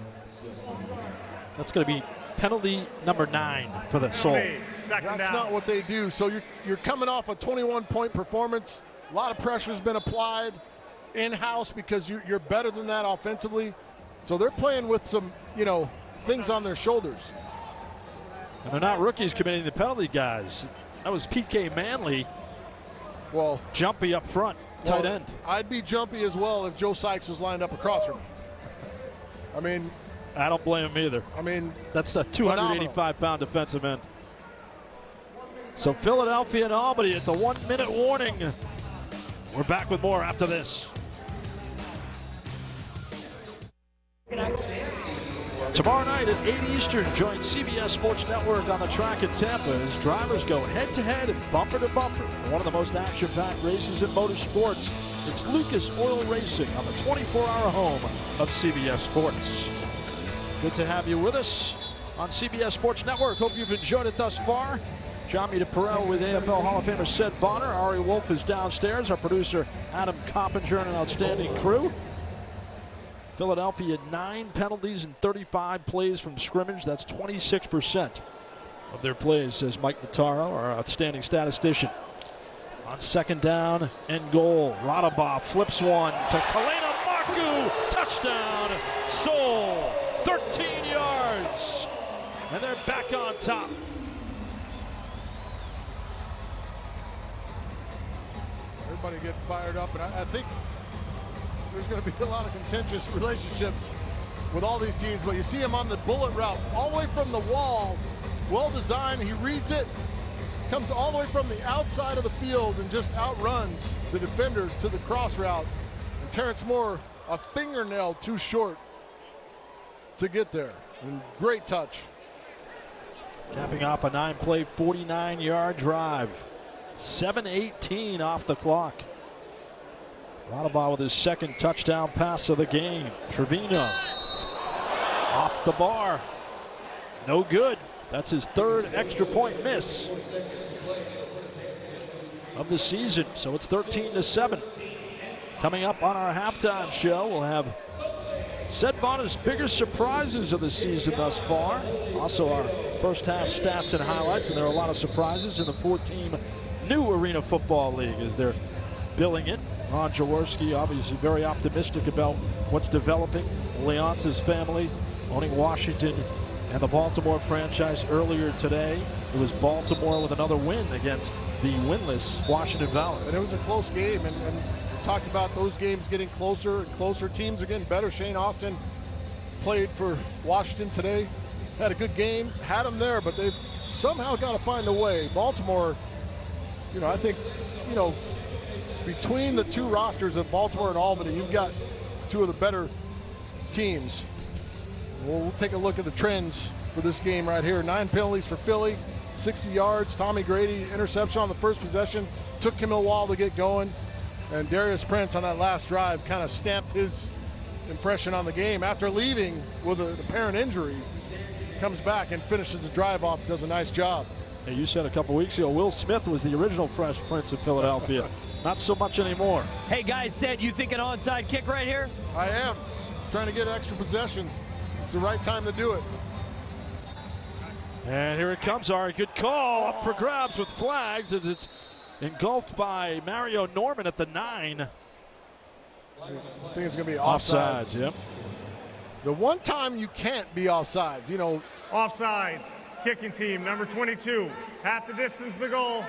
That's going to be penalty number 9 for the Soul. That's not what they do. So you're coming off a 21-point performance. A lot of pressure has been applied in-house because you're better than that offensively. So they're playing with some, things on their shoulders. And they're not rookies committing the penalty, guys. That was P.K. Manley. Well, jumpy up front, tight end. I'd be jumpy as well if Joe Sykes was lined up across from him. I mean, I don't blame him either. I mean, that's a 285-pound defensive end. So Philadelphia and Albany at the 1-minute warning. We're back with more after this. Tomorrow night at 8 Eastern, join CBS Sports Network on the track in Tampa as drivers go head-to-head and bumper-to-bumper for one of the most action-packed races in motorsports. It's Lucas Oil Racing on the 24-hour home of CBS Sports. Good to have you with us. on CBS Sports Network. Hope you've enjoyed it thus far. Johnny DePerel with AFL Hall of Famer Seth Bonner. Ari Wolf is downstairs. Our producer Adam Coppinger and an outstanding crew. Philadelphia 9 penalties and 35 plays from scrimmage. That's 26% of their plays, says Mike Notaro, our outstanding statistician. On second down and goal, Radabov flips one to Kalena Marku. Touchdown, Seoul, 13 yards. And they're back on top. Everybody getting fired up, and I think there's going to be a lot of contentious relationships with all these teams, but you see him on the bullet route, all the way from the wall, well designed, he reads it, comes all the way from the outside of the field and just outruns the defender to the cross route. And Terrence Moore, a fingernail too short to get there. And great touch. Capping off a 9-play, 49-yard drive. 7:18 off the clock. Radabov with his second touchdown pass of the game. Trevino off the bar. No good. That's his third extra point miss of the season. So it's 13-7. Coming up on our halftime show, we'll have Seth Bonner's biggest surprises of the season thus far. Also our first half stats and highlights, and there are a lot of surprises in the 4-team new Arena Football League as they're billing it. Ron Jaworski obviously very optimistic about what's developing. Leonce's family owning Washington and the Baltimore franchise earlier today. It was Baltimore with another win against the winless Washington Valor. And it was a close game, and talked about those games getting closer and closer. Teams are getting better. Shane Austin played for Washington today. Had a good game, had them there, but they've somehow got to find a way. Baltimore, I think, between the two rosters of Baltimore and Albany, you've got two of the better teams. We'll take a look at the trends for this game right here. 9 penalties for Philly, 60 yards. Tommy Grady, interception on the first possession. Took him a while to get going. And Darius Prince on that last drive kind of stamped his impression on the game. After leaving with an apparent injury, comes back and finishes the drive off, does a nice job. Hey, you said a couple weeks ago, Will Smith was the original Fresh Prince of Philadelphia. Not so much anymore. Hey, guys, said you think an onside kick right here? I am. Trying to get extra possessions. It's the right time to do it. And here it comes, Ari. Good call. Up for grabs with flags as it's engulfed by Mario Norman at the 9. I think it's going to be offsides. Yep. The one time you can't be offsides, Offsides. Kicking team, number 22. Half the distance to the goal.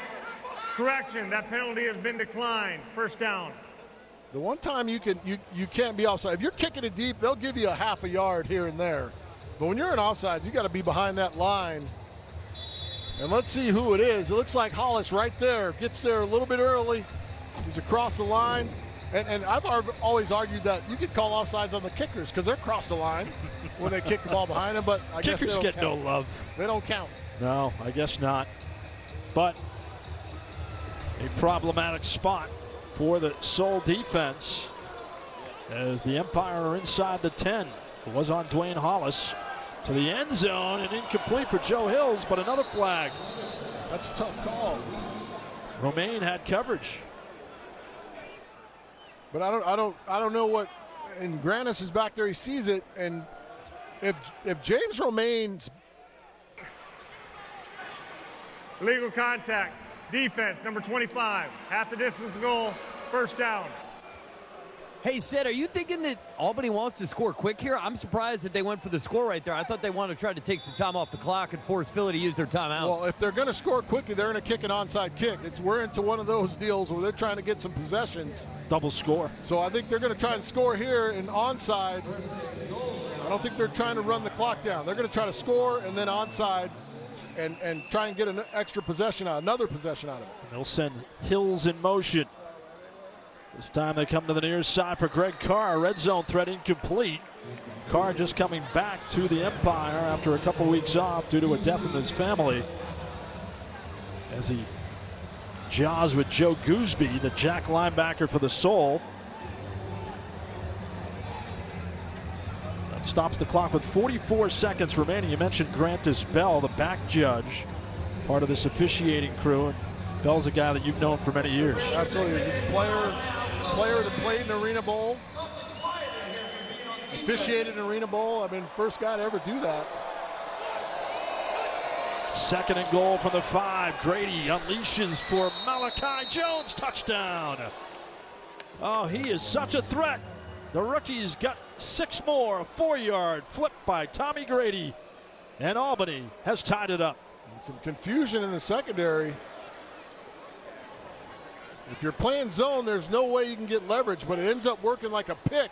Correction, that penalty has been declined. First down. The one time you can't be offside. If you're kicking it deep, they'll give you a half a yard here and there. But when you're in offsides, you got to be behind that line. And let's see who it is. It looks like Hollis right there. Gets there a little bit early. He's across the line. And I've always argued that you could call offsides on the kickers because they're across the line when they kick the ball behind them. But I guess they don't get count. no love. They don't count. No, I guess not. But a problematic spot for the Seoul defense as the Empire are inside the 10. It was on Dwayne Hollis to the end zone and incomplete for Joe Hills, but another flag. That's a tough call. Romaine had coverage. But I don't know what, and Granis is back there, he sees it, and if James Romaine's Illegal contact. Defense, number 25. Half the distance to goal. First down. Hey, Sid, are you thinking that Albany wants to score quick here? I'm surprised that they went for the score right there. I thought they wanted to try to take some time off the clock and force Philly to use their timeouts. Well, if they're going to score quickly, they're going to kick an onside kick. We're into one of those deals where they're trying to get some possessions. Double score. So I think they're going to try and score here in onside. I don't think they're trying to run the clock down. They're going to try to score and then onside and try and get an extra possession out, another possession out of it. And they'll send Hills in motion. This time they come to the near side for Greg Carr. Red zone threat incomplete. Carr just coming back to the Empire after a couple weeks off due to a death in his family, as he jaws with Joe Gooseby, the Jack linebacker for the Soul. That's stops the clock with 44 seconds remaining. You mentioned Grantis Bell, the back judge, part of this officiating crew. And Bell's a guy that you've known for many years. Absolutely. He's a player that played in Arena Bowl, officiated in Arena Bowl. I mean, first guy to ever do that. 2nd and goal from the 5. Grady unleashes for Malachi Jones. Touchdown. Oh, he is such a threat. The rookie's got 6 more. A 4-yard flip by Tommy Grady. And Albany has tied it up. And some confusion in the secondary. If you're playing zone, there's no way you can get leverage, but it ends up working like a pick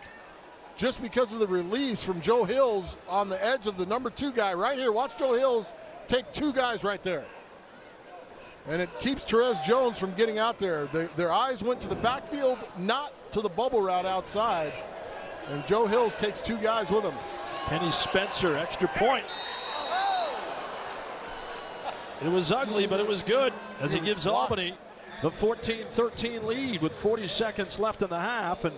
just because of the release from Joe Hills on the edge of the number 2 guy right here. Watch Joe Hills take 2 guys right there. And it keeps Therese Jones from getting out there. Their eyes went to the backfield, not to the bubble route outside. And Joe Hills takes 2 guys with him. Penny Spencer, extra point. It was ugly, but it was good as he gives Albany the 14-13 lead with 40 seconds left in the half. And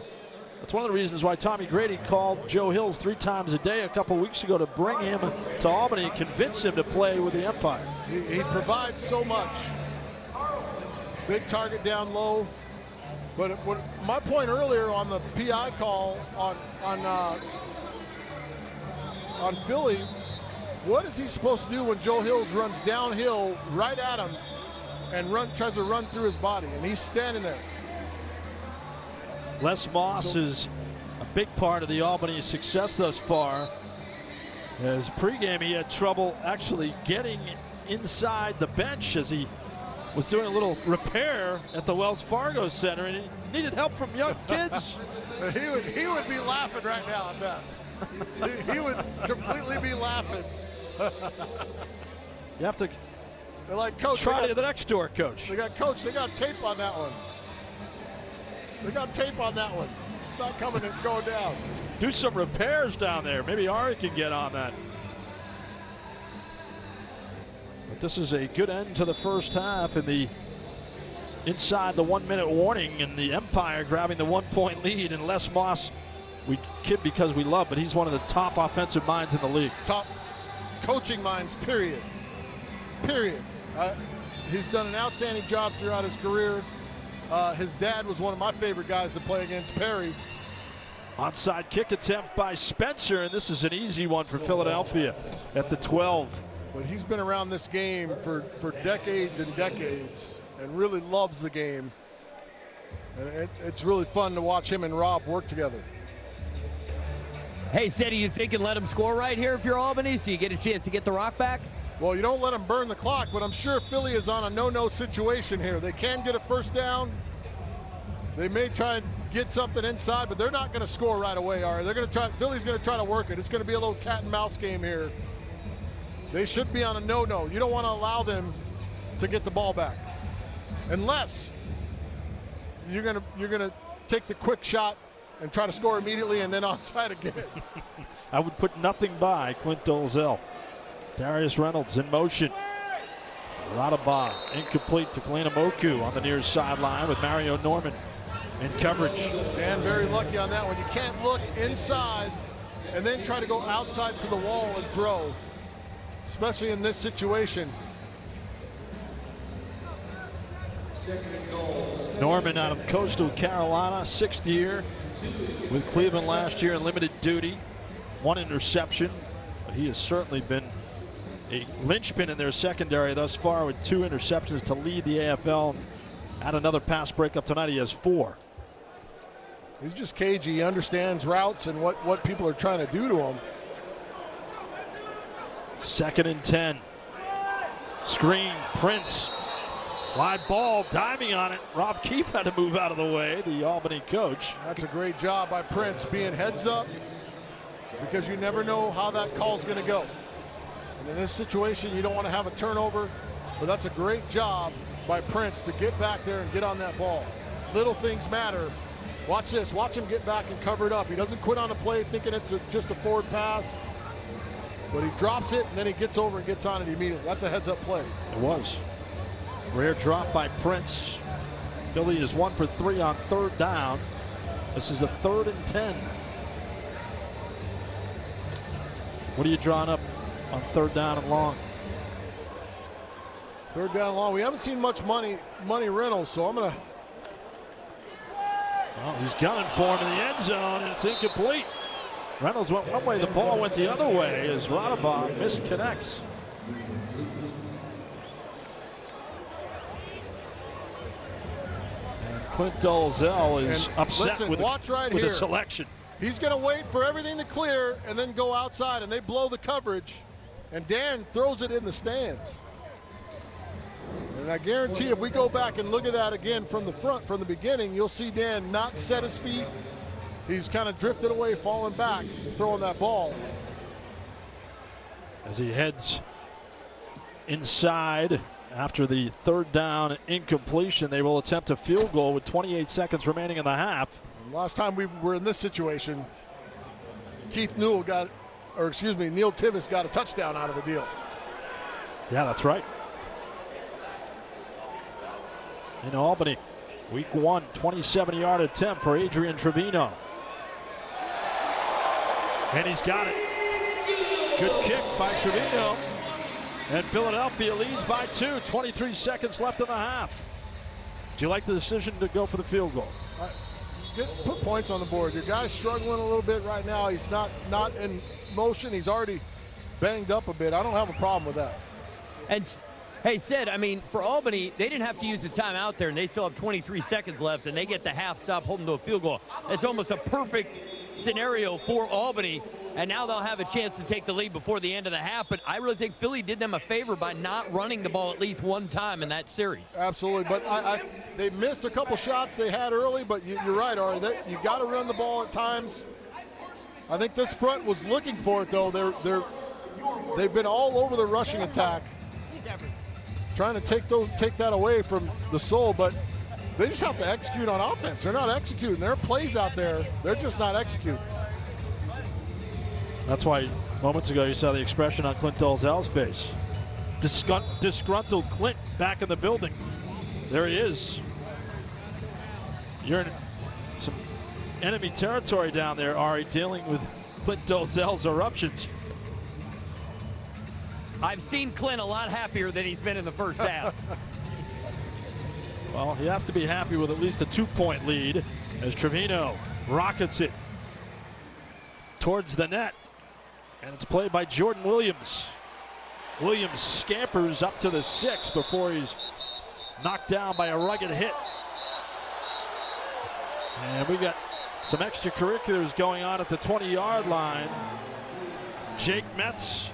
that's one of the reasons why Tommy Grady called Joe Hills 3 times a day a couple weeks ago to bring him to Albany and convince him to play with the Empire. He provides so much. Big target down low. But my point earlier on the PI call on Philly, what is he supposed to do when Joe Hills runs downhill right at him and tries to run through his body, and he's standing there? Les Moss is a big part of the Albany success thus far. As pregame, he had trouble actually getting inside the bench as he was doing a little repair at the Wells Fargo Center, and he needed help from young kids. He would be laughing right now, I bet. he would completely be laughing. You have to They're like, Coach, try the next door, Coach. They got tape on that one. They got tape on that one. It's not coming, it's going down. Do some repairs down there. Maybe Ari can get on that. But this is a good end to the first half, and inside the 1-minute warning, and the Empire grabbing the 1-point lead. And Les Moss, we kid because we love, but he's one of the top offensive minds in the league. Top coaching minds, period. Period. He's done an outstanding job throughout his career. His dad was one of my favorite guys to play against, Perry. Onside kick attempt by Spencer, and this is an easy one for Philadelphia at the 12. But he's been around this game for decades and decades and really loves the game. And it's really fun to watch him and Rob work together. Hey, Ceddy, you think you let him score right here if you're Albany so you get a chance to get the rock back? Well, you don't let them burn the clock, but I'm sure Philly is on a no-no situation here. They can get a first down. They may try and get something inside, but they're not going to score right away, are they? They're going to try. Philly's going to try to work it. It's going to be a little cat and mouse game here. They should be on a no-no. You don't want to allow them to get the ball back, unless you're going to take the quick shot and try to score immediately and then onside again. I would put nothing by Clint Dolezal. Darius Reynolds in motion. Radabah incomplete to Kalina Moku on the near sideline with Mario Norman in coverage. Dan very lucky on that one. You can't look inside and then try to go outside to the wall and throw, especially in this situation. Norman out of Coastal Carolina, 6th year with Cleveland last year in limited duty. 1 interception, but he has certainly been a linchpin in their secondary thus far with 2 interceptions to lead the AFL. Add another pass breakup tonight, he has 4. He's just cagey. He understands routes and what people are trying to do to him. 2nd and 10. Screen, Prince. Wide ball, diving on it. Rob Keefe had to move out of the way, the Albany coach. That's a great job by Prince, being heads up, because you never know how that call's going to go. And in this situation, you don't want to have a turnover, but that's a great job by Prince to get back there and get on that ball. Little things matter. Watch this. Watch him get back and cover it up. He doesn't quit on the play thinking it's just a forward pass, but he drops it, and then he gets over and gets on it immediately. That's a heads-up play. It was. Rare drop by Prince. Philly is 1 for 3 on 3rd down. This is a 3rd and 10. What are you drawing up on 3rd down and long? 3rd down and long. We haven't seen much money Reynolds, so I'm going to. Well, he's gunning for him in the end zone, and it's incomplete. Reynolds went one way, the ball went the other way as Radabah misconnects. And Clint Dolezal is upset with the selection. He's going to wait for everything to clear and then go outside, and they blow the coverage, and Dan throws it in the stands. And I guarantee if we go back and look at that again from the front, from the beginning, you'll see Dan not set his feet. He's kind of drifted away, falling back, throwing that ball. As he heads inside after the 3rd down incompletion, they will attempt a field goal with 28 seconds remaining in the half. And last time we were in this situation, Neil Tivis got a touchdown out of the deal. Yeah, that's right. In Albany, week 1, 27-yard attempt for Adrian Trevino. And he's got it. Good kick by Trevino. And Philadelphia leads by 2. 23 seconds left in the half. Do you like the decision to go for the field goal? Put points on the board. Your guy's struggling a little bit right now. He's not in motion. He's already banged up a bit. I don't have a problem with that. And hey, Sid, I mean, for Albany, they didn't have to use the timeout there, and they still have 23 seconds left, and they get the half stop holding to a field goal. It's almost a perfect scenario for Albany, and now they'll have a chance to take the lead before the end of the half. But I really think Philly did them a favor by not running the ball at least one time in that series. Absolutely, but they missed a couple shots they had early, but you're right, Ari. You got to run the ball at times. I think this front was looking for it, though. They've been all over the rushing attack, trying to take that away from the Soul, but they just have to execute on offense. They're not executing. There are plays out there. They're just not executing. That's why moments ago you saw the expression on Clint Dolezal's face. Disgruntled Clint back in the building. There he is. You're in some enemy territory down there, Ari, dealing with Clint Dolezal's eruptions. I've seen Clint a lot happier than he's been in the first half. Well, he has to be happy with at least a 2-point lead as Trevino rockets it towards the net. And it's played by Jordan Williams. Williams scampers up to the 6 before he's knocked down by a rugged hit. And we've got some extracurriculars going on at the 20-yard line. Jake Metz.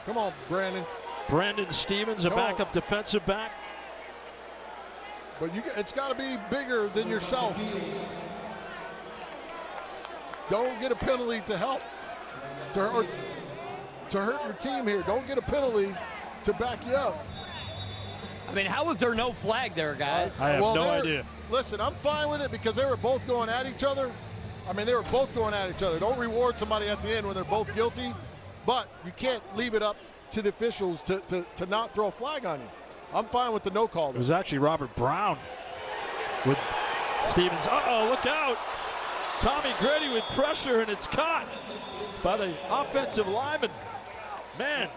Come on, Brandon. Brandon Stevens, a backup defensive back. But it's got to be bigger than yourself. Don't get a penalty to help, to hurt your team here. Don't get a penalty to back you up. I mean, how was there no flag there, guys? I have no idea. Listen, I'm fine with it because they were both going at each other. I mean, they were both going at each other. Don't reward somebody at the end when they're both guilty, but you can't leave it up to the officials to not throw a flag on you. I'm fine with the no call. It was actually Robert Brown with Stevens. Uh-oh, look out. Tommy Grady with pressure, and it's caught by the offensive lineman. Man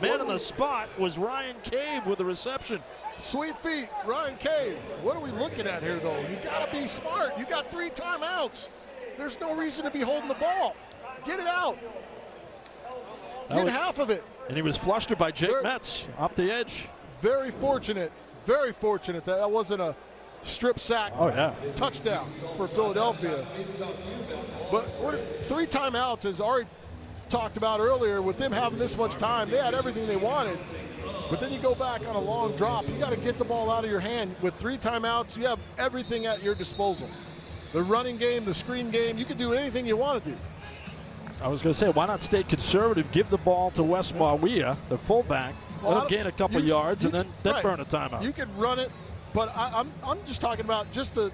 on the spot was Ryan Cave with the reception. Sweet feet, Ryan Cave. What are we looking at here, though? You got to be smart. You got 3 timeouts. There's no reason to be holding the ball. Get it out. Get half of it. And he was flushed by Jake Metz off the edge. Very fortunate that wasn't a strip sack touchdown for Philadelphia. But 3 timeouts, as Ari talked about earlier, with them having this much time, they had everything they wanted. But then you go back on a long drop. You got to get the ball out of your hand. With 3 timeouts, you have everything at your disposal. The running game, the screen game, you can do anything you want to do. I was going to say, why not stay conservative, give the ball to Wes Mawia, the fullback, let him gain a couple yards, and then burn a timeout. You could run it, but I'm just talking about just the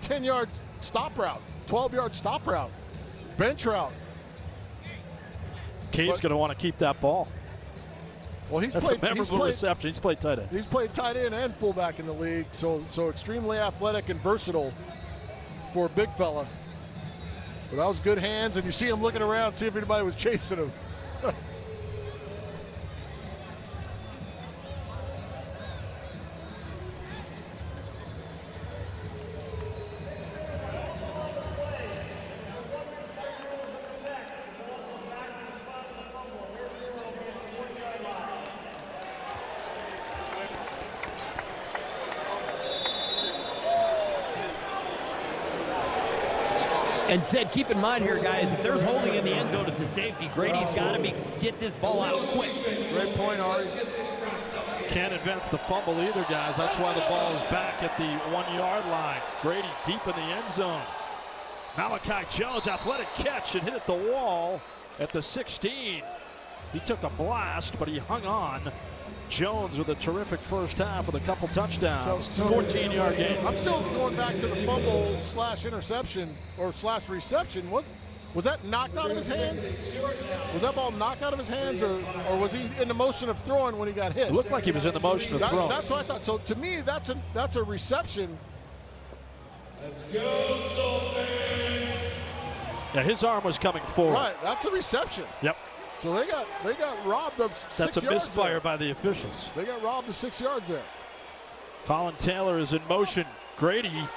10-yard stop route, 12-yard stop route, bench route. Cave's going to want to keep that ball. Well, He's played tight end. He's played tight end and fullback in the league, so extremely athletic and versatile for a big fella. Well, that was good hands, and you see him looking around, see if anybody was chasing him. And said, keep in mind here, guys, if there's holding in the end zone, it's a safety. Grady's got to get this ball out quick. Great point, Ari. Can't advance the fumble either, guys. That's why the ball is back at the 1-yard line. Grady deep in the end zone. Malachi Jones, athletic catch, and hit at the wall at the 16. He took a blast, but he hung on. Jones with a terrific first half with a couple touchdowns. 14-yard game. I'm still going back to the fumble / interception or / reception. Was that knocked out of his hands? Was that ball knocked out of his hands, or was he in the motion of throwing when he got hit? It looked like he was in the motion of throwing. That's what I thought. So to me, that's a reception. Let's go, Yeah, his arm was coming forward. Right, that's a reception. Yep. So they got robbed of 6 yards. That's a misfire by the officials. They got robbed of 6 yards there. Colin Taylor is in motion. Grady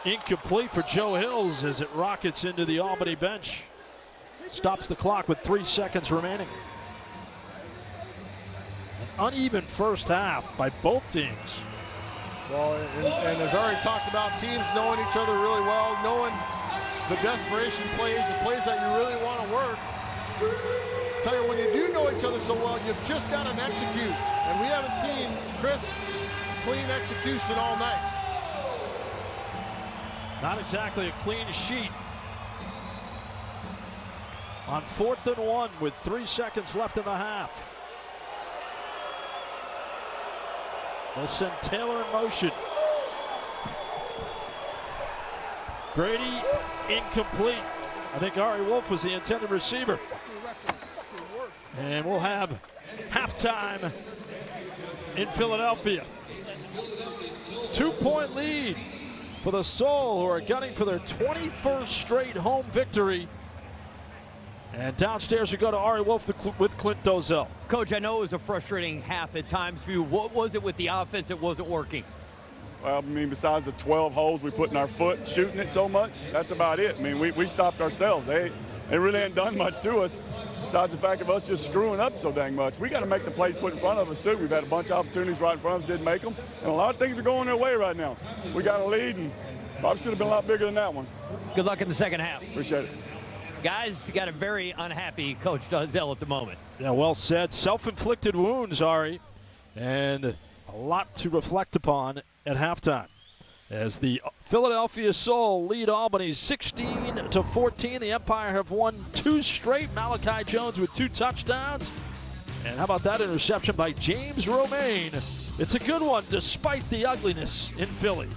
incomplete for Joe Hills as it rockets into the Albany bench. Stops the clock with 3 seconds remaining. An uneven first half by both teams. Well, and as already talked about, teams knowing each other really well, knowing the desperation plays, the plays that you really want to work. Tell you, when you do know each other so well, you've just got to execute. And we haven't seen crisp, clean execution all night. Not exactly a clean sheet. On 4th and 1 with 3 seconds left in the half. They'll send Taylor in motion. Grady incomplete. I think Ari Wolf was the intended receiver. And we'll have halftime in Philadelphia. 2-point lead for the Soul, who are gunning for their 21st straight home victory. And downstairs we go to Ari Wolf with Clint Dozell. Coach, I know it was a frustrating half at times for you. What was it with the offense that wasn't working? Well, I mean, besides the 12 holes we put in our foot, shooting it so much, that's about it. I mean, we stopped ourselves. They really ain't done much to us, besides the fact of us just screwing up so dang much. We got to make the plays put in front of us, too. We've had a bunch of opportunities right in front of us, didn't make them. And a lot of things are going their way right now. We got a lead, and probably should have been a lot bigger than that one. Good luck in the second half. Appreciate it. Guys, you got a very unhappy Coach Dozell at the moment. Yeah, well said. Self-inflicted wounds, Ari, and a lot to reflect upon at halftime. As the Philadelphia Soul lead Albany 16-14. The Empire have won 2 straight. Malachi Jones with 2 touchdowns. And how about that interception by James Romaine? It's a good one despite the ugliness in Philly.